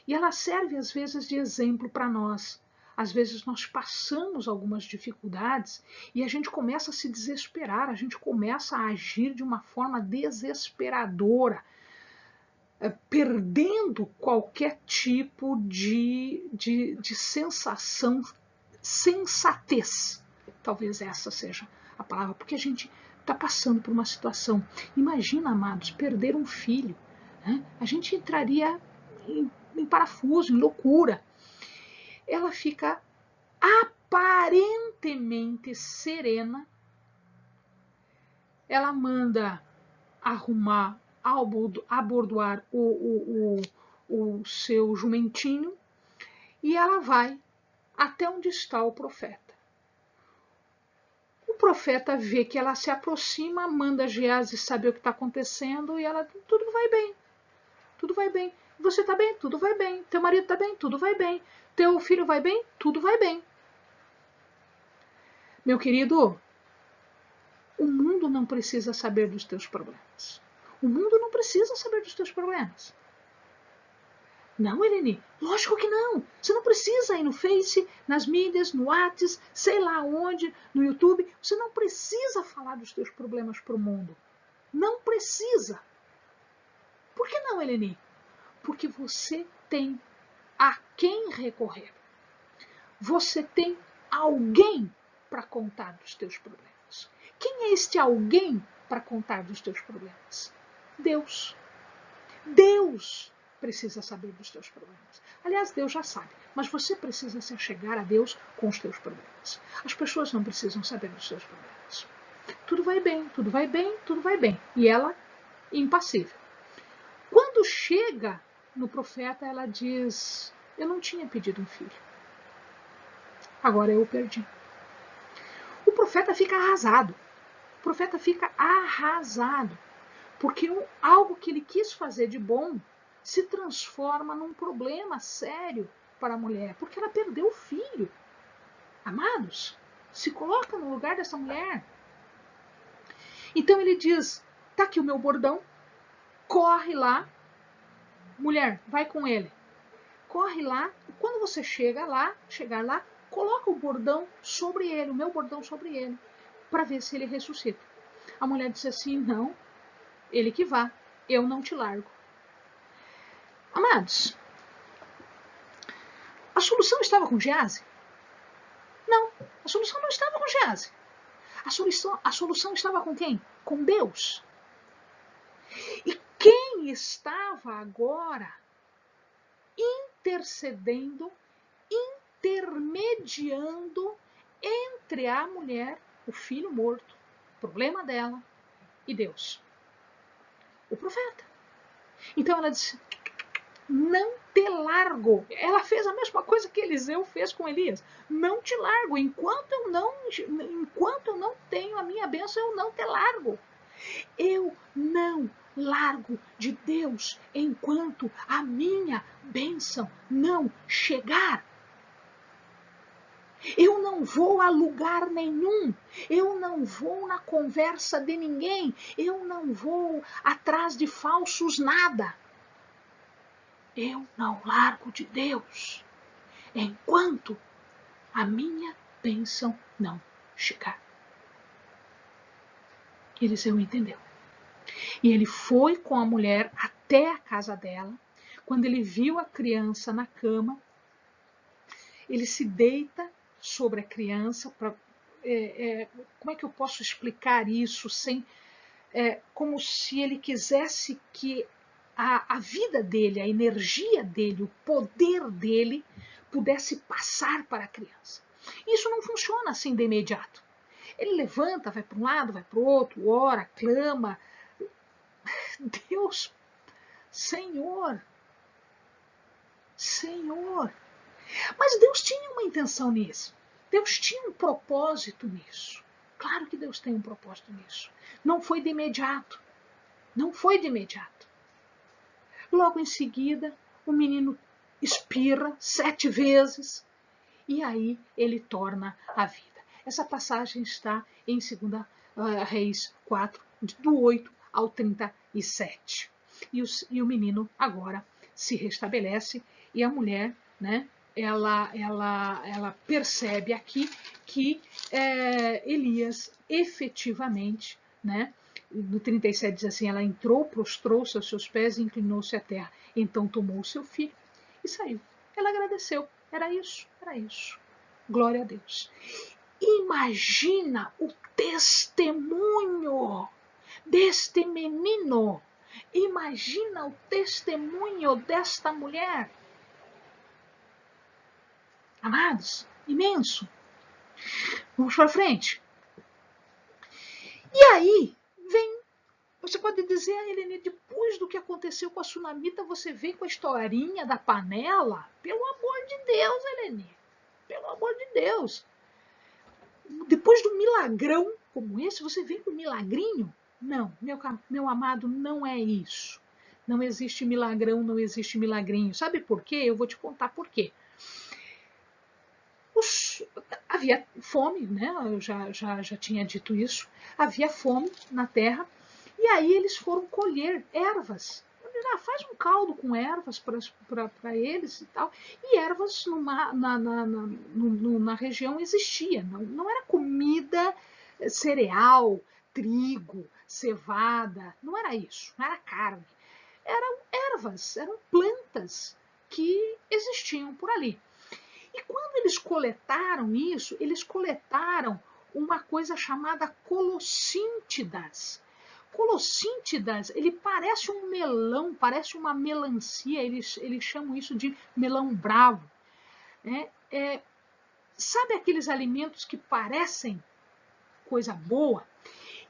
E ela serve, às vezes, de exemplo para nós. Às vezes nós passamos algumas dificuldades e a gente começa a se desesperar, a gente começa a agir de uma forma desesperadora, perdendo qualquer tipo de sensação, sensatez. Talvez essa seja a palavra, porque a gente está passando por uma situação. Imagina, amados, perder um filho. Né? A gente entraria em parafuso, em loucura. Ela fica aparentemente serena. Ela manda arrumar, abordoar o seu jumentinho e ela vai até onde está o profeta. O profeta vê que ela se aproxima, manda Geazi saber o que está acontecendo e ela, tudo vai bem, tudo vai bem. Você está bem? Tudo vai bem. Teu marido está bem? Tudo vai bem. Teu filho vai bem? Tudo vai bem. Meu querido, o mundo não precisa saber dos teus problemas. O mundo não precisa saber dos teus problemas. Não, Eleni, lógico que não. Você não precisa ir no Face, nas mídias, no WhatsApp, sei lá onde, no YouTube. Você não precisa falar dos teus problemas para o mundo. Não precisa. Por que não, Eleni? Porque você tem a quem recorrer. Você tem alguém para contar dos teus problemas. Quem é este alguém para contar dos teus problemas? Deus. Deus precisa saber dos teus problemas. Aliás, Deus já sabe, mas você precisa se achegar a Deus com os teus problemas. As pessoas não precisam saber dos teus problemas. Tudo vai bem, tudo vai bem, tudo vai bem. E ela, impassível. Quando chega no profeta, ela diz: eu não tinha pedido um filho. Agora eu o perdi. O profeta fica arrasado. O profeta fica arrasado. Porque algo que ele quis fazer de bom se transforma num problema sério para a mulher. Porque ela perdeu o filho. Amados, se coloca no lugar dessa mulher. Então ele diz: tá aqui o meu bordão, corre lá. Mulher, vai com ele. Corre lá, e quando você chegar lá, coloca o bordão sobre ele, o meu bordão sobre ele, para ver se ele ressuscita. A mulher disse assim: não, ele que vá, eu não te largo. Amados, a solução estava com Geazi? Não, a solução não estava com Geazi. A solução estava com quem? Com Deus. E quem estava agora intercedendo, intermediando entre a mulher, o filho morto, o problema dela, e Deus? O profeta. Então ela disse: não te largo. Ela fez a mesma coisa que Eliseu fez com Elias. Não te largo. Enquanto eu não tenho a minha bênção, eu não te largo. Eu não largo de Deus enquanto a minha bênção não chegar. Eu não vou a lugar nenhum, eu não vou na conversa de ninguém, eu não vou atrás de falsos nada. Eu não largo de Deus enquanto a minha bênção não chegar. Eliseu entendeu. E ele foi com a mulher até a casa dela. Quando ele viu a criança na cama, ele se deita sobre a criança. Como é que eu posso explicar isso sem, como se ele quisesse que a vida dele, a energia dele, o poder dele pudesse passar para a criança. Isso não funciona assim de imediato. Ele levanta, vai para um lado, vai para o outro, ora, clama. Deus, Senhor, Senhor. Mas Deus tinha uma intenção nisso. Deus tinha um propósito nisso. Claro que Deus tem um propósito nisso. Não foi de imediato. Não foi de imediato. Logo em seguida, o menino espirra 7 vezes e aí ele torna a vida. Essa passagem está em 2 Reis 4, do 8 ao 37. E o menino agora se restabelece e a mulher, né, ela percebe aqui que Elias efetivamente, né, no 37 diz assim, ela entrou, prostrou-se aos seus pés e inclinou-se à terra. Então tomou o seu filho e saiu. Ela agradeceu. Era isso, era isso. Glória a Deus. Imagina o testemunho deste menino. Imagina o testemunho desta mulher. Amados, imenso. Vamos para frente. E aí, vem. Você pode dizer, Helene, depois do que aconteceu com a Sunamita, você vem com a historinha da panela? Pelo amor de Deus, Helene. Pelo amor de Deus. Depois do milagrão como esse, você vem com um milagrinho? Não, meu amado, não é isso. Não existe milagrão, não existe milagrinho. Sabe por quê? Eu vou te contar por quê. Havia fome, né? Eu já tinha dito isso. Havia fome na terra. E aí eles foram colher ervas. Faz um caldo com ervas para eles e tal. E ervas na região existia. Não era comida, cereal, trigo, cevada. Não era isso. Não era carne. Eram ervas, eram plantas que existiam por ali. E quando eles coletaram isso, eles coletaram uma coisa chamada colossíntidas. Colossíntidas, ele parece um melão, parece uma melancia, eles chamam isso de melão bravo. Sabe aqueles alimentos que parecem coisa boa?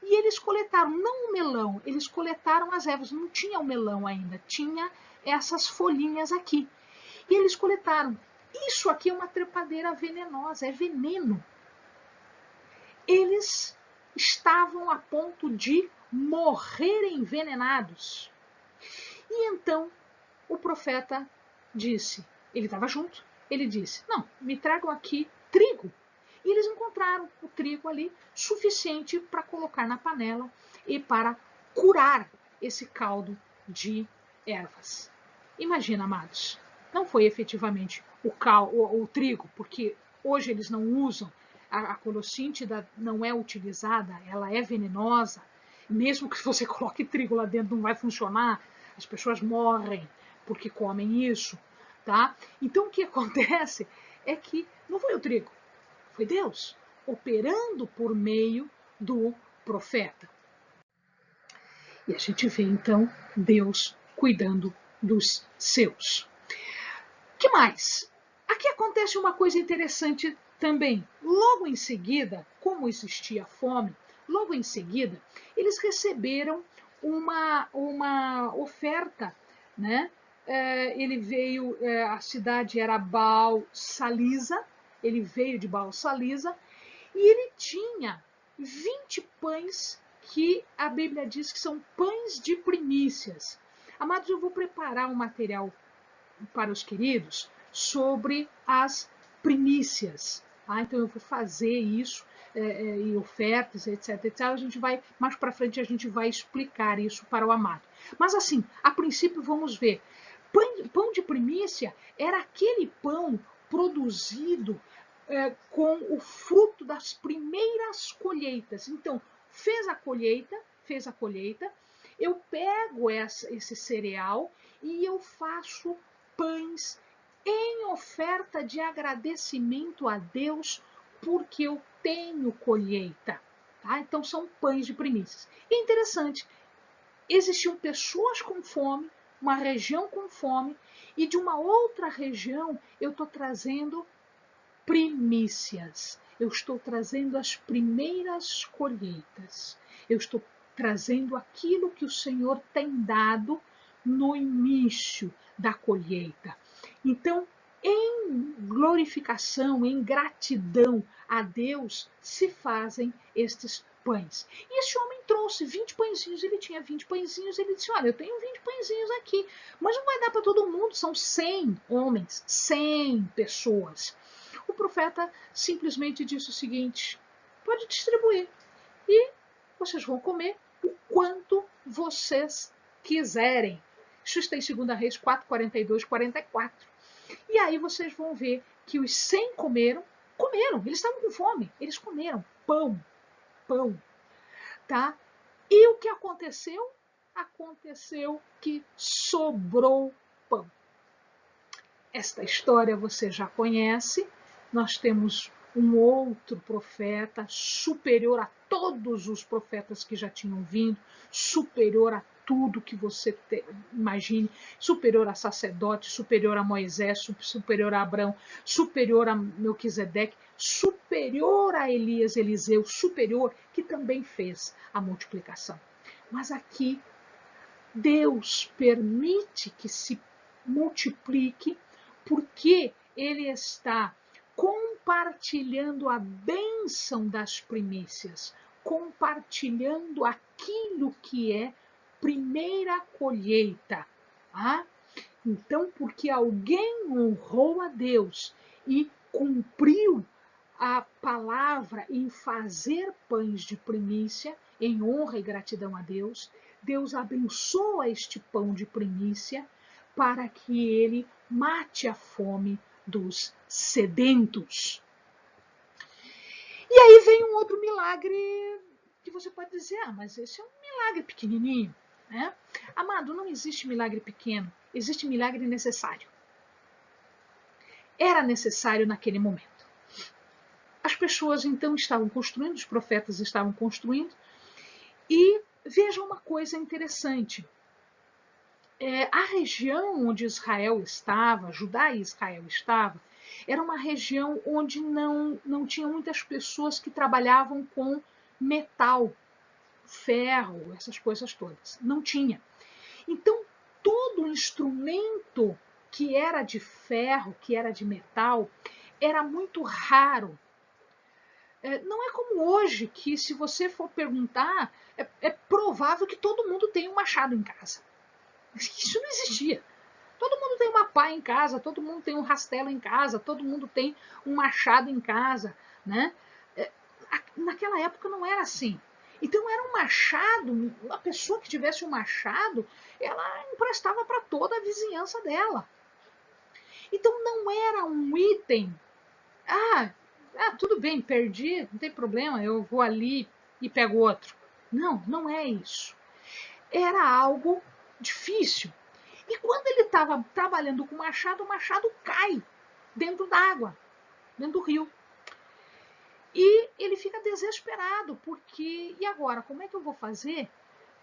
E eles coletaram, não o melão, eles coletaram as ervas, não tinha o melão ainda, tinha essas folhinhas aqui. E eles coletaram. Isso aqui é uma trepadeira venenosa, é veneno. Eles estavam a ponto de morrerem envenenados. E então o profeta disse, ele estava junto, ele disse, não, me tragam aqui trigo. E eles encontraram o trigo ali suficiente para colocar na panela e para curar esse caldo de ervas. Imagina, amados, não foi efetivamente o trigo, porque hoje eles não usam, a colossíntida não é utilizada, ela é venenosa. Mesmo que você coloque trigo lá dentro, não vai funcionar, as pessoas morrem porque comem isso, tá? Então o que acontece é que não foi o trigo, foi Deus operando por meio do profeta. E a gente vê então Deus cuidando dos seus. Que mais? Aqui acontece uma coisa interessante também. Logo em seguida, como existia fome, logo em seguida, eles receberam uma oferta, né? Ele veio, a cidade era Baal Salisa, ele veio de Baal Salisa, e ele tinha 20 pães que a Bíblia diz que são pães de primícias. Amados, eu vou preparar um material para os queridos sobre as primícias, tá? Então eu vou fazer isso, e ofertas, etc, etc. A gente vai, mais para frente a gente vai explicar isso para o amado. Mas assim, a princípio vamos ver. Pão de primícia era aquele pão produzido com o fruto das primeiras colheitas. Então, fez a colheita, eu pego esse cereal e eu faço pães em oferta de agradecimento a Deus porque eu tenho colheita. Tá? Então são pães de primícias. E é interessante, existiam pessoas com fome, uma região com fome, e de uma outra região eu estou trazendo primícias. Eu estou trazendo as primeiras colheitas. Eu estou trazendo aquilo que o Senhor tem dado no início da colheita. Então, em glorificação, em gratidão a Deus, se fazem estes pães. E esse homem trouxe 20 pãezinhos, ele tinha 20 pãezinhos, ele disse, olha, eu tenho 20 pãezinhos aqui, mas não vai dar para todo mundo, são 100 homens, 100 pessoas. O profeta simplesmente disse o seguinte, pode distribuir e vocês vão comer o quanto vocês quiserem. Isso está em 2 Reis 4, 42, 44. E aí vocês vão ver que os 100 comeram, eles estavam com fome, eles comeram pão, tá? E o que aconteceu? Aconteceu que sobrou pão. Esta história você já conhece, nós temos um outro profeta superior a todos os profetas que já tinham vindo, superior a tudo que você imagine, superior a sacerdote, superior a Moisés, superior a Abraão, superior a Melquisedeque, superior a Elias, Eliseu, superior, que também fez a multiplicação. Mas aqui, Deus permite que se multiplique porque ele está compartilhando a bênção das primícias, compartilhando aquilo que é primeira colheita. Tá? Então, porque alguém honrou a Deus e cumpriu a palavra em fazer pães de primícia, em honra e gratidão a Deus, Deus abençoa este pão de primícia para que ele mate a fome dos sedentos. E aí vem um outro milagre que você pode dizer, mas esse é um milagre pequenininho. Né? Amado, não existe milagre pequeno, existe milagre necessário. Era necessário naquele momento. As pessoas então estavam construindo, os profetas estavam construindo, e veja uma coisa interessante. A região onde Israel estava, Judá e Israel estavam, era uma região onde não tinha muitas pessoas que trabalhavam com metal, ferro, essas coisas todas. Não tinha. Então, todo instrumento que era de ferro, que era de metal, era muito raro. Não é como hoje, que se você for perguntar, é provável que todo mundo tenha um machado em casa. Isso não existia. Todo mundo tem uma pá em casa, todo mundo tem um rastelo em casa, todo mundo tem um machado em casa. Né? Naquela época não era assim. Então era um machado, uma pessoa que tivesse um machado, ela emprestava para toda a vizinhança dela. Então não era um item, tudo bem, perdi, não tem problema, eu vou ali e pego outro. Não, não é isso. Era algo difícil. E quando ele estava trabalhando com o machado cai dentro d'água, dentro do rio. E ele fica desesperado, porque, e agora, como é que eu vou fazer?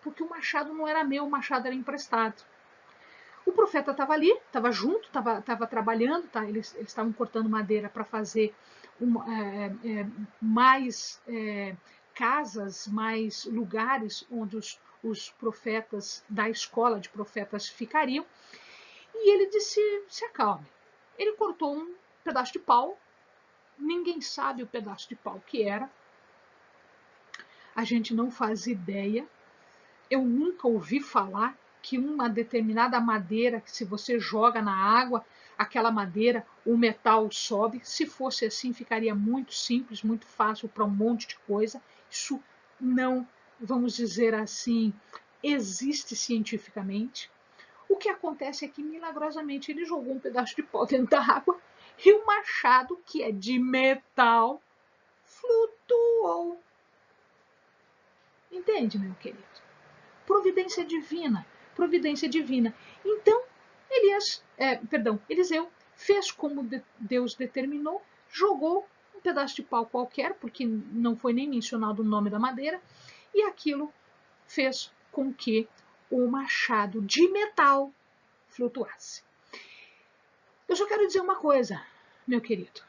Porque o machado não era meu, o machado era emprestado. O profeta estava ali, estava junto, estava trabalhando, eles estavam cortando madeira para fazer mais casas, mais lugares onde os profetas da escola de profetas ficariam. E ele disse, se acalme. Ele cortou um pedaço de pau, ninguém sabe o pedaço de pau que era, a gente não faz ideia, eu nunca ouvi falar que uma determinada madeira, que se você joga na água, aquela madeira, o metal sobe. Se fosse assim, ficaria muito simples, muito fácil para um monte de coisa. Isso não, vamos dizer assim, existe cientificamente. O que acontece é que, milagrosamente, ele jogou um pedaço de pau dentro da água e o machado, que é de metal, flutuou. Entende, meu querido? Providência divina, providência divina. Então, Eliseu fez como Deus determinou, jogou um pedaço de pau qualquer, porque não foi nem mencionado o nome da madeira, e aquilo fez com que o machado de metal flutuasse. Eu só quero dizer uma coisa, meu querido.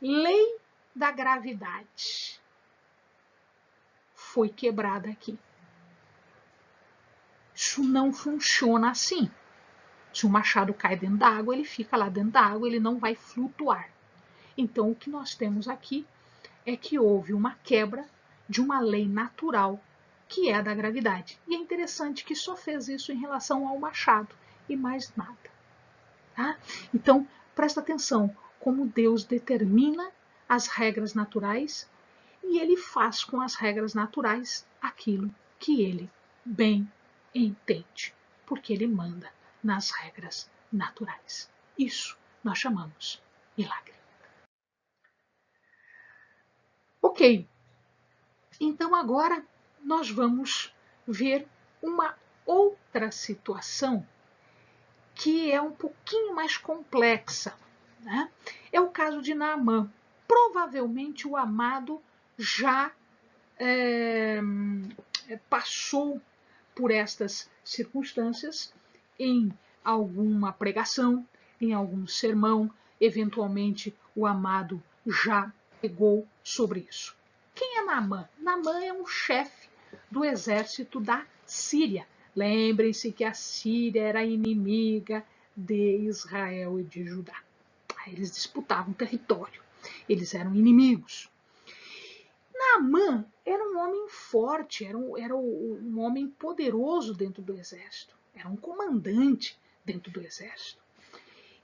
Lei da gravidade foi quebrada aqui. Isso não funciona assim. Se o machado cai dentro da água, ele fica lá dentro da água, ele não vai flutuar. Então, o que nós temos aqui é que houve uma quebra de uma lei natural, que é a da gravidade. E é interessante que só fez isso em relação ao machado e mais nada. Tá? Então, presta atenção como Deus determina as regras naturais e ele faz com as regras naturais aquilo que ele bem entende, porque ele manda nas regras naturais. Isso nós chamamos milagre. Ok, então agora nós vamos ver uma outra situação que é um pouquinho mais complexa, né? É o caso de Naamã. Provavelmente o amado já passou por estas circunstâncias em alguma pregação, em algum sermão, eventualmente o amado já pregou sobre isso. Quem é Naamã? Naamã é um chefe do exército da Síria. Lembrem-se que a Síria era inimiga de Israel e de Judá. Eles disputavam território, eles eram inimigos. Naamã era um homem forte, era um homem poderoso dentro do exército, era um comandante dentro do exército.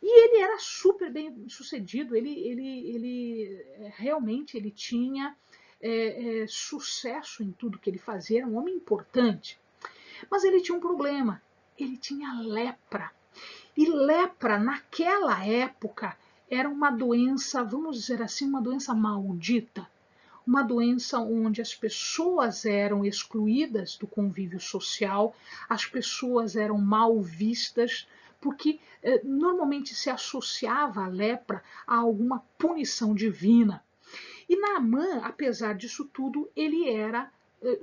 E ele era super bem sucedido, ele realmente ele tinha sucesso em tudo que ele fazia, era um homem importante. Mas ele tinha um problema, ele tinha lepra. E lepra, naquela época, era uma doença, vamos dizer assim, uma doença maldita. Uma doença onde as pessoas eram excluídas do convívio social, as pessoas eram mal vistas, porque normalmente se associava a lepra a alguma punição divina. E Naamã, apesar disso tudo, ele era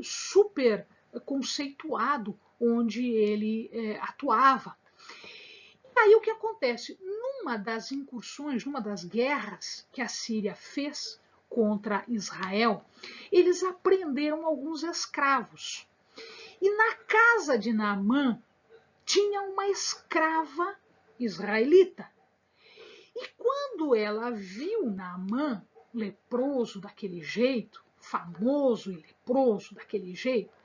super conceituado onde ele atuava. E aí o que acontece? Numa das incursões, numa das guerras que a Síria fez contra Israel, eles apreenderam alguns escravos. E na casa de Naamã tinha uma escrava israelita. E quando ela viu Naamã leproso daquele jeito, famoso e leproso daquele jeito,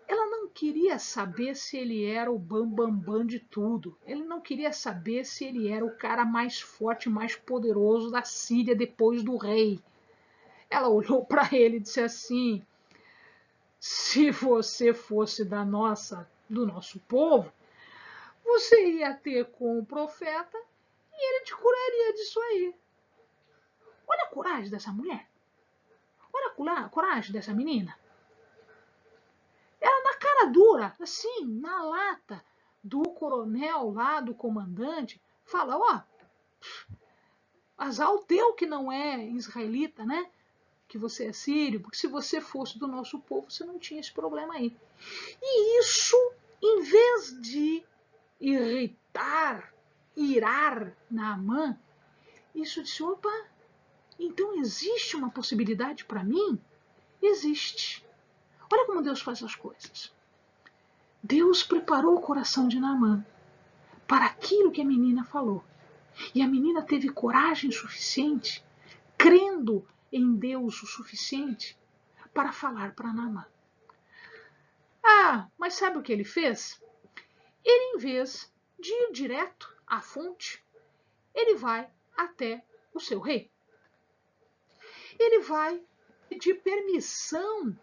ela não queria saber se ele era o bambambam de tudo. Ele não queria saber se ele era o cara mais forte, mais poderoso da Síria depois do rei. Ela olhou para ele e disse assim: se você fosse do nosso povo, você ia ter com o profeta e ele te curaria disso aí. Olha a coragem dessa mulher. Olha a coragem dessa menina. Ela na cara dura, assim, na lata do coronel lá, do comandante, fala, ó, azar o teu que não é israelita, né? Que você é sírio, porque se você fosse do nosso povo, você não tinha esse problema aí. E isso, em vez de irar Naamã, isso disse, opa, então existe uma possibilidade para mim? Existe. Olha como Deus faz as coisas. Deus preparou o coração de Naamã para aquilo que a menina falou. E a menina teve coragem suficiente, crendo em Deus o suficiente, para falar para Naamã. mas sabe o que ele fez? Ele, em vez de ir direto à fonte, ele vai até o seu rei. Ele vai pedir permissão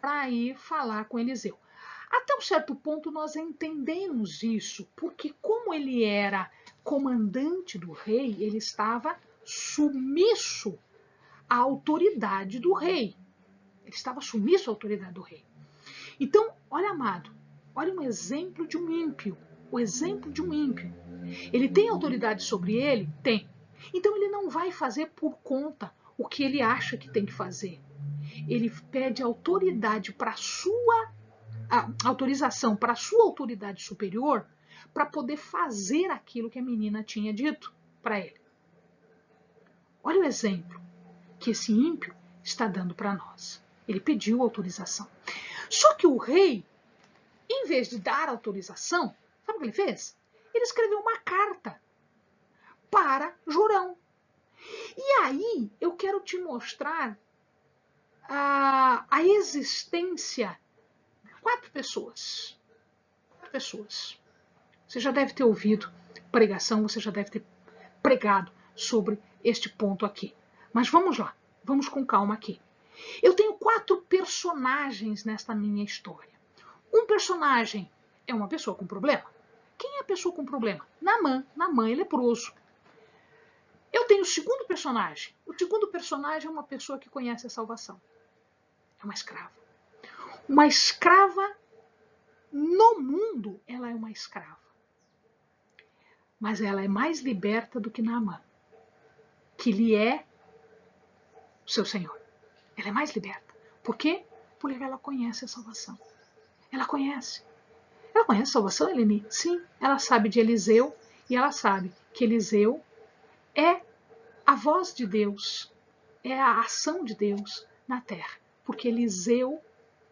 para ir falar com Eliseu. Até um certo ponto nós entendemos isso, porque como ele era comandante do rei, ele estava submisso à autoridade do rei. Ele estava submisso à autoridade do rei. Então, olha, amado, olha um exemplo de um ímpio. O exemplo de um ímpio. Ele tem autoridade sobre ele? Tem. Então ele não vai fazer por conta o que ele acha que tem que fazer. Ele pede autoridade para autorização para a sua autoridade superior para poder fazer aquilo que a menina tinha dito para ele. Olha o exemplo que esse ímpio está dando para nós. Ele pediu autorização. Só que o rei, em vez de dar autorização, sabe o que ele fez? Ele escreveu uma carta para Jorão. E aí eu quero te mostrar a existência de 4 pessoas. 4 pessoas. Você já deve ter ouvido pregação, você já deve ter pregado sobre este ponto aqui. Mas vamos lá, vamos com calma aqui. Eu tenho 4 personagens nesta minha história. Um personagem é uma pessoa com problema. Quem é a pessoa com problema? Naamã. Naamã é leproso. Eu tenho o segundo personagem. O segundo personagem é uma pessoa que conhece a salvação. É uma escrava. Uma escrava no mundo, ela é uma escrava. Mas ela é mais liberta do que Naamã, que lhe é o seu Senhor. Ela é mais liberta. Por quê? Porque ela conhece a salvação. Ela conhece. Ela conhece a salvação, Eleni? Sim, ela sabe de Eliseu e ela sabe que Eliseu é a voz de Deus, é a ação de Deus na terra. Porque Eliseu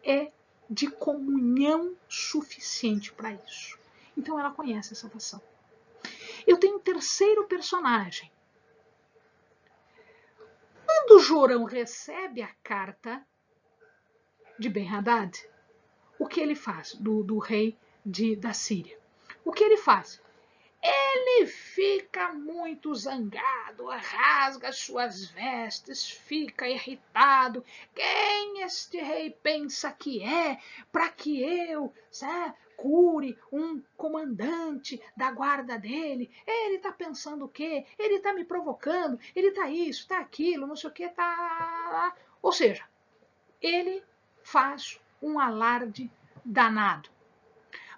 é de comunhão suficiente para isso. Então ela conhece a salvação. Eu tenho um terceiro personagem. Quando Jorão recebe a carta de Ben-Hadad, o que ele faz? Do rei da Síria. O que ele faz? Ele fica muito zangado, rasga suas vestes, fica irritado. Quem este rei pensa que é para que eu cure um comandante da guarda dele? Ele está pensando o quê? Ele está me provocando, ele está isso, está aquilo, não sei o que, tá. Ou seja, ele faz um alarde danado.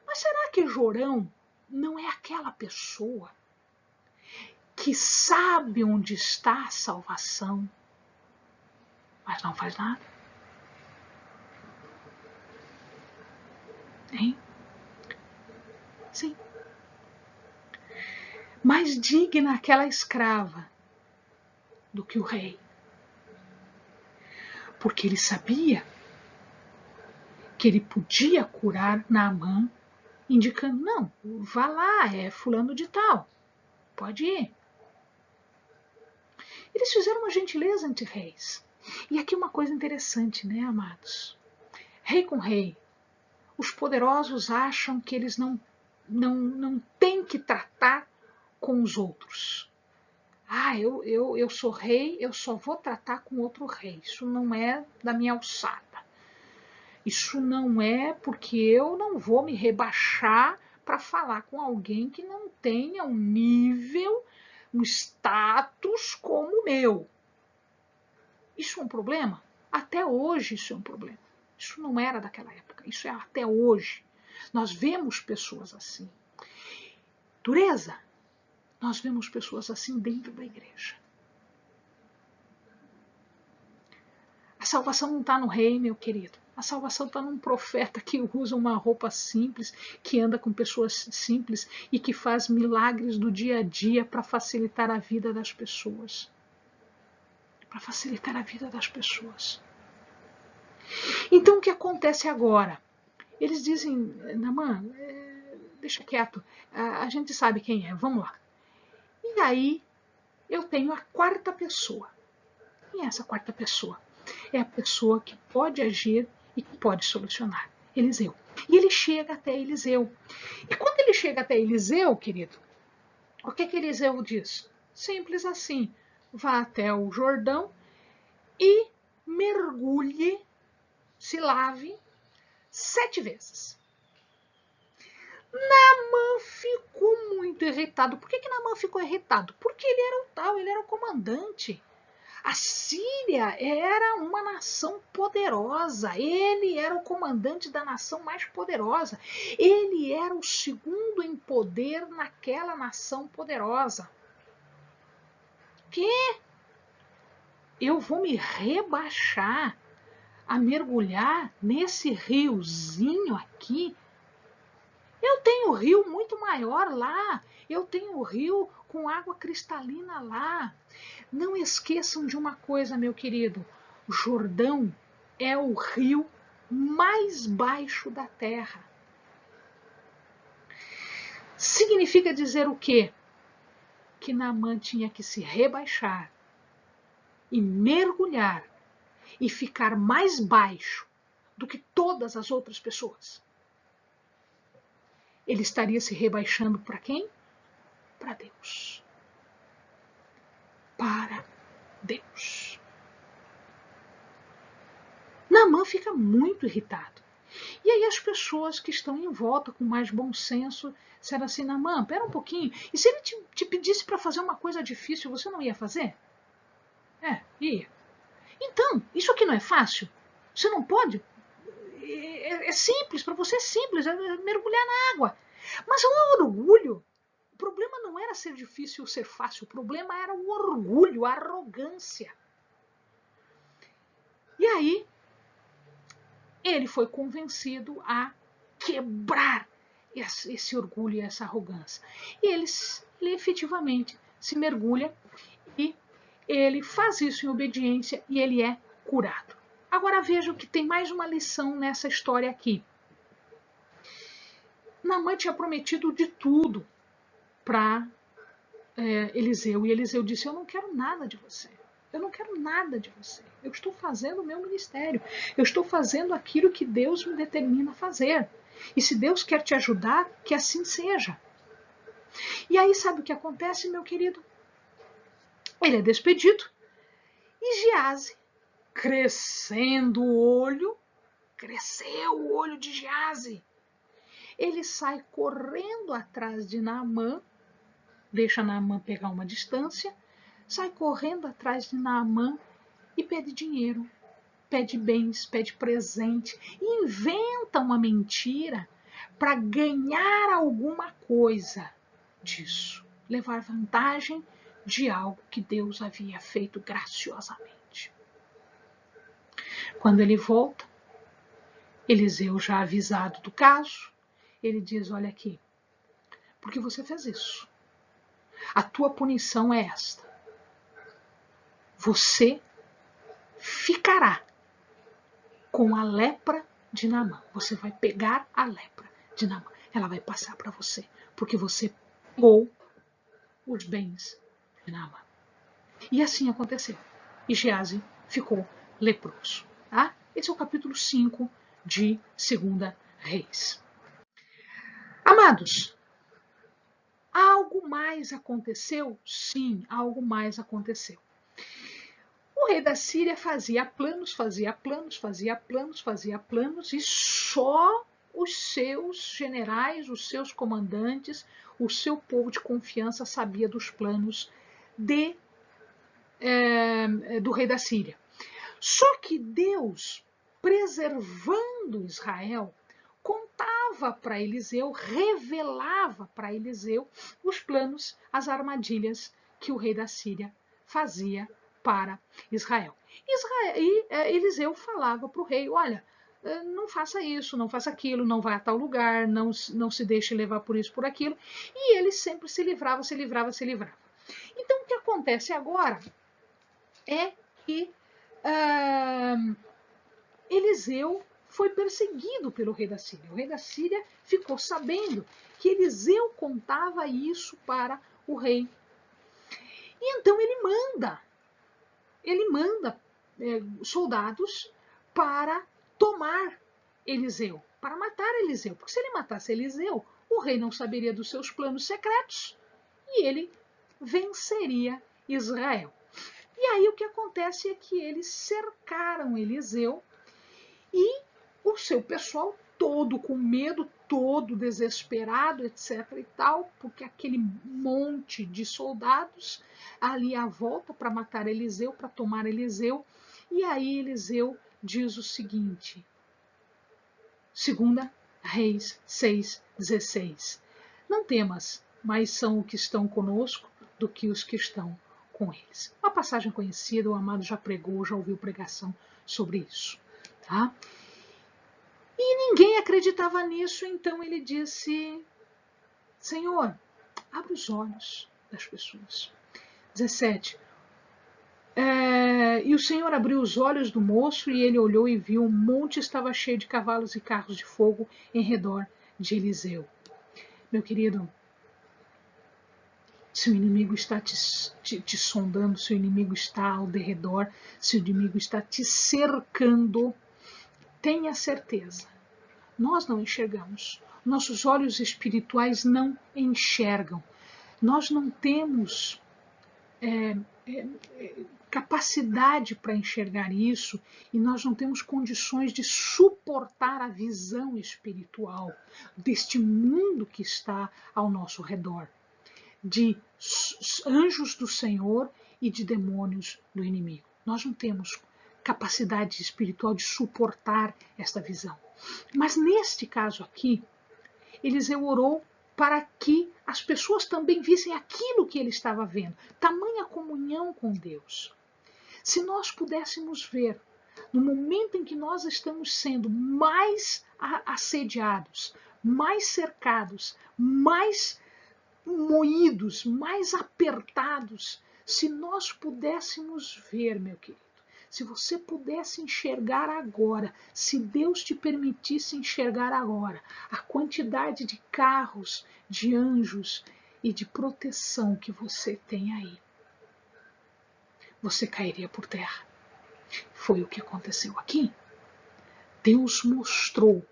Mas será que Jorão não é aquela pessoa que sabe onde está a salvação, mas não faz nada? Hein? Sim. Mais digna aquela escrava do que o rei. Porque ele sabia que ele podia curar Naamã, indicando, não, vá lá, é fulano de tal, pode ir. Eles fizeram uma gentileza entre reis. E aqui uma coisa interessante, né, amados? Rei com rei. Os poderosos acham que eles não têm que tratar com os outros. Eu sou rei, eu só vou tratar com outro rei. Isso não é da minha alçada. Isso não é porque eu não vou me rebaixar para falar com alguém que não tenha um nível, um status como o meu. Isso é um problema? Até hoje isso é um problema. Isso não era daquela época, isso é até hoje. Nós vemos pessoas assim. Dureza, nós vemos pessoas assim dentro da igreja. A salvação não está no rei, meu querido. A salvação está num profeta que usa uma roupa simples, que anda com pessoas simples e que faz milagres do dia a dia para facilitar a vida das pessoas. Para facilitar a vida das pessoas. Então o que acontece agora? Eles dizem, Naamã, deixa quieto, a gente sabe quem é, vamos lá. E aí eu tenho a 4ª pessoa. E essa 4ª pessoa é a pessoa que pode agir e que pode solucionar. Eliseu. E ele chega até Eliseu. E quando ele chega até Eliseu, querido, o que Eliseu diz? Simples assim. Vá até o Jordão e mergulhe, se lave 7 vezes. Naamã ficou muito irritado. Por que Naamã ficou irritado? Porque ele era o tal, ele era o comandante. A Síria era uma nação poderosa, ele era o comandante da nação mais poderosa, ele era o segundo em poder naquela nação poderosa. Que eu vou me rebaixar a mergulhar nesse riozinho aqui? Eu tenho um rio muito maior lá, eu tenho um rio com água cristalina lá. Não esqueçam de uma coisa, meu querido, o Jordão é o rio mais baixo da terra. Significa dizer o quê? Que Naamã tinha que se rebaixar e mergulhar e ficar mais baixo do que todas as outras pessoas. Ele estaria se rebaixando para quem? Para Deus. Para Deus. Naamã fica muito irritado. E aí as pessoas que estão em volta com mais bom senso disseram assim, Naamã, pera um pouquinho, e se ele te pedisse para fazer uma coisa difícil, você não ia fazer? Ia. Então, isso aqui não é fácil? Você não pode? É simples, para você é simples, é mergulhar na água. Mas o orgulho, o problema não era ser difícil ou ser fácil, o problema era o orgulho, a arrogância. E aí, ele foi convencido a quebrar esse orgulho e essa arrogância. E ele efetivamente se mergulha e ele faz isso em obediência e ele é curado. Agora vejam que tem mais uma lição nessa história aqui. Naamã tinha prometido de tudo para Eliseu. E Eliseu disse, eu não quero nada de você. Eu não quero nada de você. Eu estou fazendo o meu ministério. Eu estou fazendo aquilo que Deus me determina a fazer. E se Deus quer te ajudar, que assim seja. E aí sabe o que acontece, meu querido? Ele é despedido. E Gease, cresceu o olho de Gease. Ele sai correndo atrás de Naamã, deixa Naamã pegar uma distância, sai correndo atrás de Naamã e pede dinheiro, pede bens, pede presente, e inventa uma mentira para ganhar alguma coisa disso, levar vantagem de algo que Deus havia feito graciosamente. Quando ele volta, Eliseu já avisado do caso, ele diz, olha aqui, por que você fez isso? A tua punição é esta. Você ficará com a lepra de Naamã. Você vai pegar a lepra de Naamã. Ela vai passar para você, porque você pegou os bens de Naamã. E assim aconteceu. E Gease ficou leproso. Tá? Esse é o capítulo 5 de 2 Reis. Amados, algo mais aconteceu? Sim, algo mais aconteceu. O rei da Síria fazia planos e só os seus generais, os seus comandantes, o seu povo de confiança sabia dos planos do rei da Síria. Só que Deus, preservando Israel, contava para Eliseu, revelava para Eliseu os planos, as armadilhas que o rei da Síria fazia para Israel. Eliseu falava para o rei, olha, não faça isso, não faça aquilo, não vá a tal lugar, não se deixe levar por isso, por aquilo. E ele sempre se livrava. Então o que acontece agora é que Eliseu foi perseguido pelo rei da Síria. O rei da Síria ficou sabendo que Eliseu contava isso para o rei. E então ele manda soldados para tomar Eliseu, para matar Eliseu, porque se ele matasse Eliseu, o rei não saberia dos seus planos secretos e ele venceria Israel. E aí o que acontece é que eles cercaram Eliseu e o seu pessoal todo com medo, todo desesperado, etc. e tal, porque aquele monte de soldados ali à volta para matar Eliseu, para tomar Eliseu. E aí Eliseu diz o seguinte, 2 Reis 6:16. Não temas, mais são os que estão conosco do que os que estão com eles. Uma passagem conhecida, o amado já pregou, já ouviu pregação sobre isso. Tá? E ninguém acreditava nisso, então ele disse, Senhor, abre os olhos das pessoas. 17. E o Senhor abriu os olhos do moço e ele olhou e viu um monte estava cheio de cavalos e carros de fogo em redor de Eliseu. Meu querido, se o inimigo está te sondando, se o inimigo está ao derredor, se o inimigo está te cercando, tenha certeza, nós não enxergamos, nossos olhos espirituais não enxergam, nós não temos capacidade para enxergar isso e nós não temos condições de suportar a visão espiritual deste mundo que está ao nosso redor, de anjos do Senhor e de demônios do inimigo. Nós não temos capacidade espiritual de suportar esta visão. Mas neste caso aqui, Eliseu orou para que as pessoas também vissem aquilo que ele estava vendo, tamanha comunhão com Deus. Se nós pudéssemos ver, no momento em que nós estamos sendo mais assediados, mais cercados, mais moídos, mais apertados, se nós pudéssemos ver, meu querido, se você pudesse enxergar agora, se Deus te permitisse enxergar agora, a quantidade de carros, de anjos e de proteção que você tem aí, você cairia por terra. Foi o que aconteceu aqui. Deus mostrou.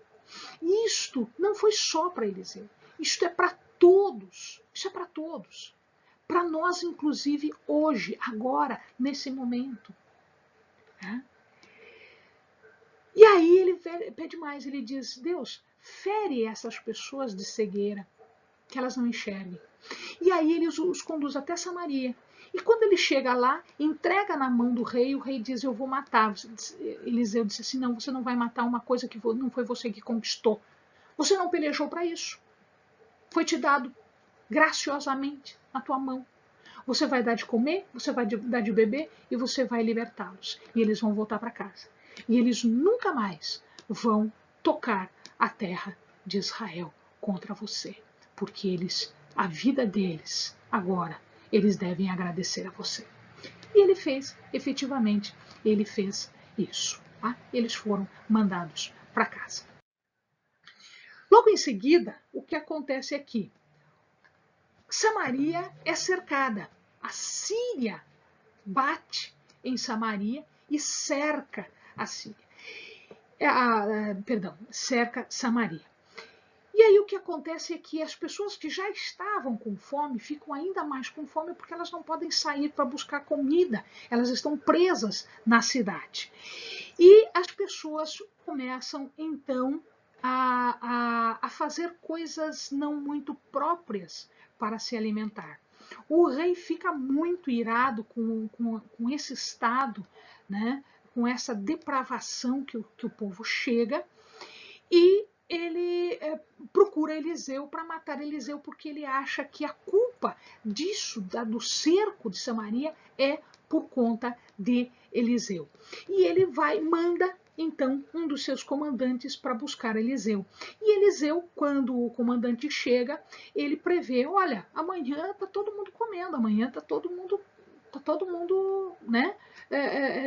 Isto não foi só para Eliseu, isto é para todos, isso é para todos. Para nós, inclusive, hoje, agora, nesse momento. E aí ele pede mais, ele diz, Deus, fere essas pessoas de cegueira, que elas não enxerguem. E aí ele os conduz até Samaria. E quando ele chega lá, entrega na mão do rei, o rei diz, eu vou matar. Eliseu disse assim, não, você não vai matar uma coisa que não foi você que conquistou. Você não pelejou para isso. Foi te dado graciosamente na tua mão. Você vai dar de comer, você vai dar de beber e você vai libertá-los. E eles vão voltar para casa. E eles nunca mais vão tocar a terra de Israel contra você. Porque eles, a vida deles, agora, eles devem agradecer a você. E ele fez, efetivamente, ele fez isso. Tá? Eles foram mandados para casa. Logo em seguida, o que acontece aqui? Samaria é cercada. A Síria bate em Samaria e cerca a Síria. Cerca Samaria. E aí o que acontece é que as pessoas que já estavam com fome ficam ainda mais com fome porque elas não podem sair para buscar comida. Elas estão presas na cidade. E as pessoas começam então a fazer coisas não muito próprias para se alimentar. O rei fica muito irado com esse estado, né, com essa depravação que o povo chega, e ele procura Eliseu para matar Eliseu, porque ele acha que a culpa disso, do cerco de Samaria, é por conta de Eliseu. E ele manda então um dos seus comandantes para buscar Eliseu. E Eliseu, quando o comandante chega, ele prevê, olha, amanhã está todo mundo comendo, amanhã está todo mundo, né,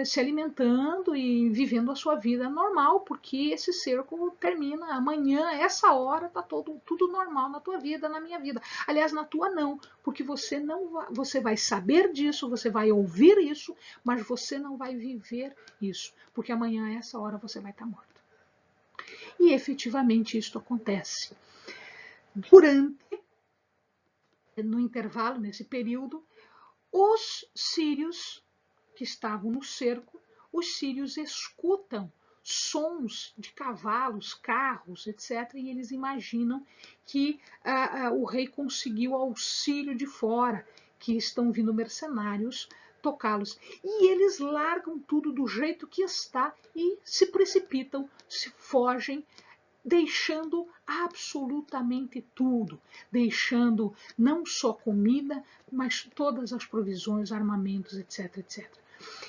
se alimentando e vivendo a sua vida normal, porque esse cerco termina amanhã, essa hora está tudo normal na tua vida, na minha vida. Aliás, na tua não, porque você vai saber disso, você vai ouvir isso, mas você não vai viver isso, porque amanhã, a essa hora, você vai estar morto. E efetivamente isto acontece. No intervalo, nesse período, os sírios que estavam no cerco, os sírios escutam sons de cavalos, carros, etc. E eles imaginam que o rei conseguiu auxílio de fora, que estão vindo mercenários tocá-los. E eles largam tudo do jeito que está e se precipitam, se fogem, deixando absolutamente tudo, deixando não só comida, mas todas as provisões, armamentos, etc, etc.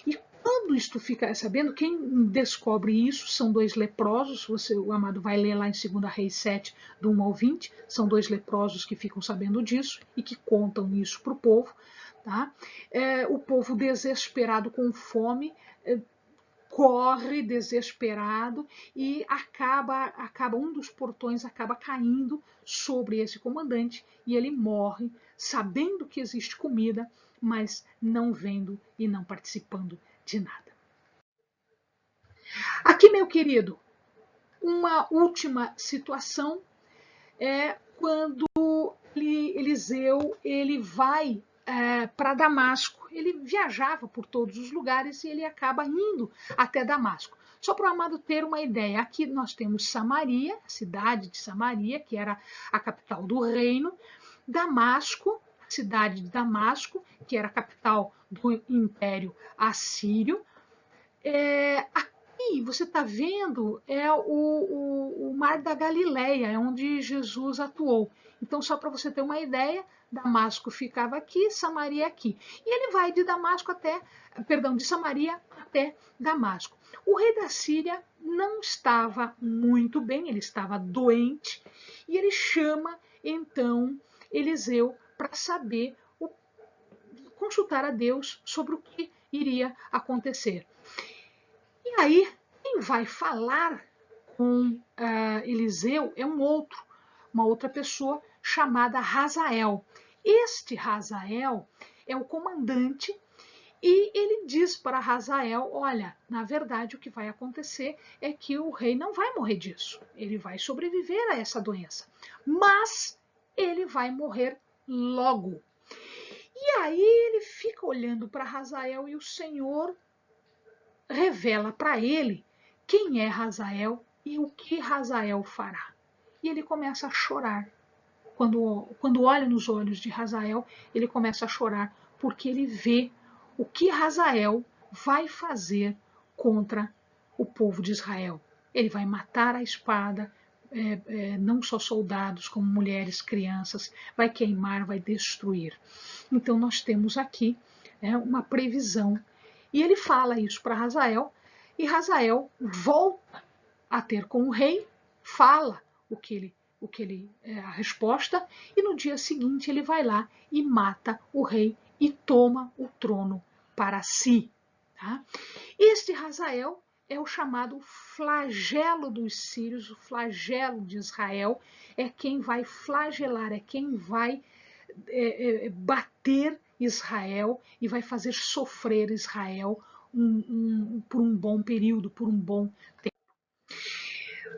E quando isto fica sabendo, quem descobre isso são dois leprosos, o amado vai ler lá em 2 Reis 7, do 1 ao 20, são dois leprosos que ficam sabendo disso e que contam isso para o povo. Tá? O povo desesperado com fome, corre desesperado e um dos portões acaba caindo sobre esse comandante e ele morre sabendo que existe comida, mas não vendo e não participando de nada. Aqui, meu querido, uma última situação é quando Eliseu ele vai para Damasco. Ele viajava por todos os lugares e ele acaba indo até Damasco. Só para o amado ter uma ideia, aqui nós temos Samaria, a cidade de Samaria, que era a capital do reino, Damasco, a cidade de Damasco, que era a capital do Império Assírio. Aqui você está vendo o Mar da Galileia, é onde Jesus atuou. Então, só para você ter uma ideia, Damasco ficava aqui, Samaria aqui. E ele vai de Samaria até Damasco. O rei da Síria não estava muito bem, ele estava doente, e ele chama, então, Eliseu para saber, consultar a Deus sobre o que iria acontecer. E aí, quem vai falar com Eliseu é uma outra pessoa chamada Hazael. Este Hazael é o comandante e ele diz para Hazael, olha, na verdade o que vai acontecer é que o rei não vai morrer disso, ele vai sobreviver a essa doença, mas ele vai morrer logo. E aí ele fica olhando para Hazael e o Senhor revela para ele quem é Hazael e o que Hazael fará. E ele começa a chorar. Quando olha nos olhos de Hazael, ele começa a chorar porque ele vê o que Hazael vai fazer contra o povo de Israel. Ele vai matar a espada, não só soldados, como mulheres, crianças, vai queimar, vai destruir. Então nós temos aqui uma previsão. E ele fala isso para Hazael, e Hazael volta a ter com o rei, fala a resposta, e no dia seguinte ele vai lá e mata o rei e toma o trono para si. Tá? Este Hazael é o chamado flagelo dos sírios, o flagelo de Israel, é quem vai flagelar, é quem vai bater Israel e vai fazer sofrer Israel por um bom período, por um bom tempo.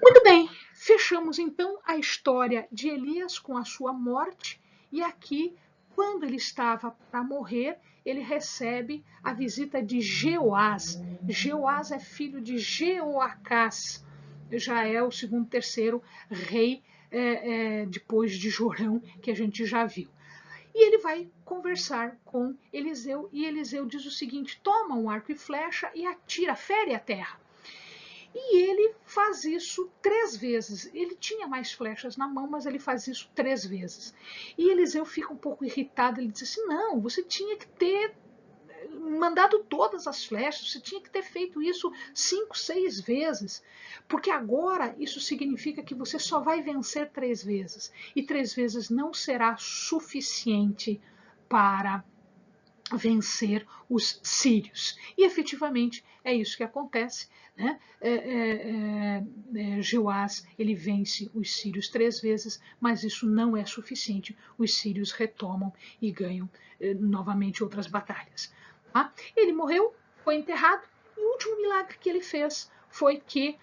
Muito bem, fechamos então a história de Elias com a sua morte e aqui, quando ele estava para morrer, ele recebe a visita de Jeoás. Jeoás é filho de Jeoacás, já é o terceiro rei depois de Jorão, que a gente já viu. E ele vai conversar com Eliseu, e Eliseu diz o seguinte, toma um arco e flecha e atira, fere a terra. E ele faz isso 3 vezes. Ele tinha mais flechas na mão, mas ele faz isso 3 vezes. E Eliseu fica um pouco irritado, ele diz assim, não, você tinha que ter mandado todas as flechas, você tinha que ter feito isso 5, 6 vezes, porque agora isso significa que você só vai vencer 3 vezes, e 3 vezes não será suficiente para vencer os sírios. E efetivamente é isso que acontece, né? Jeoás ele vence os sírios 3 vezes, mas isso não é suficiente. Os sírios retomam e ganham novamente outras batalhas. Tá? Ele morreu, foi enterrado, e o último milagre que ele fez foi que,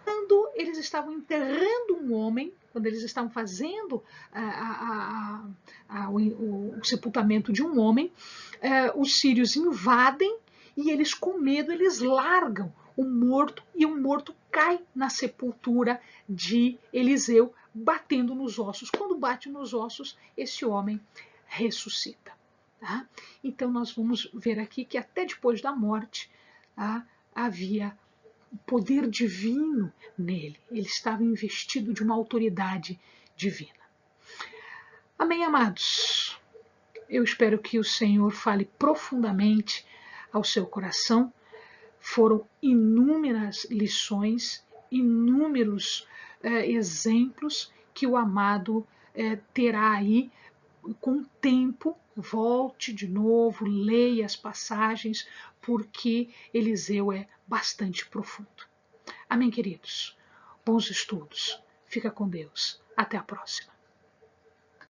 quando quando eles estavam enterrando um homem, quando eles estavam fazendo o sepultamento de um homem, os sírios invadem e eles, com medo, eles largam o morto e o morto cai na sepultura de Eliseu, batendo nos ossos. Quando bate nos ossos, esse homem ressuscita. Tá? Então nós vamos ver aqui que até depois da morte, tá, havia poder divino nele. Ele estava investido de uma autoridade divina. Amém, amados? Eu espero que o Senhor fale profundamente ao seu coração. Foram inúmeras lições, inúmeros exemplos que o amado terá aí com o tempo. Volte de novo, leia as passagens, porque Eliseu é bastante profundo. Amém, queridos? Bons estudos. Fica com Deus. Até a próxima.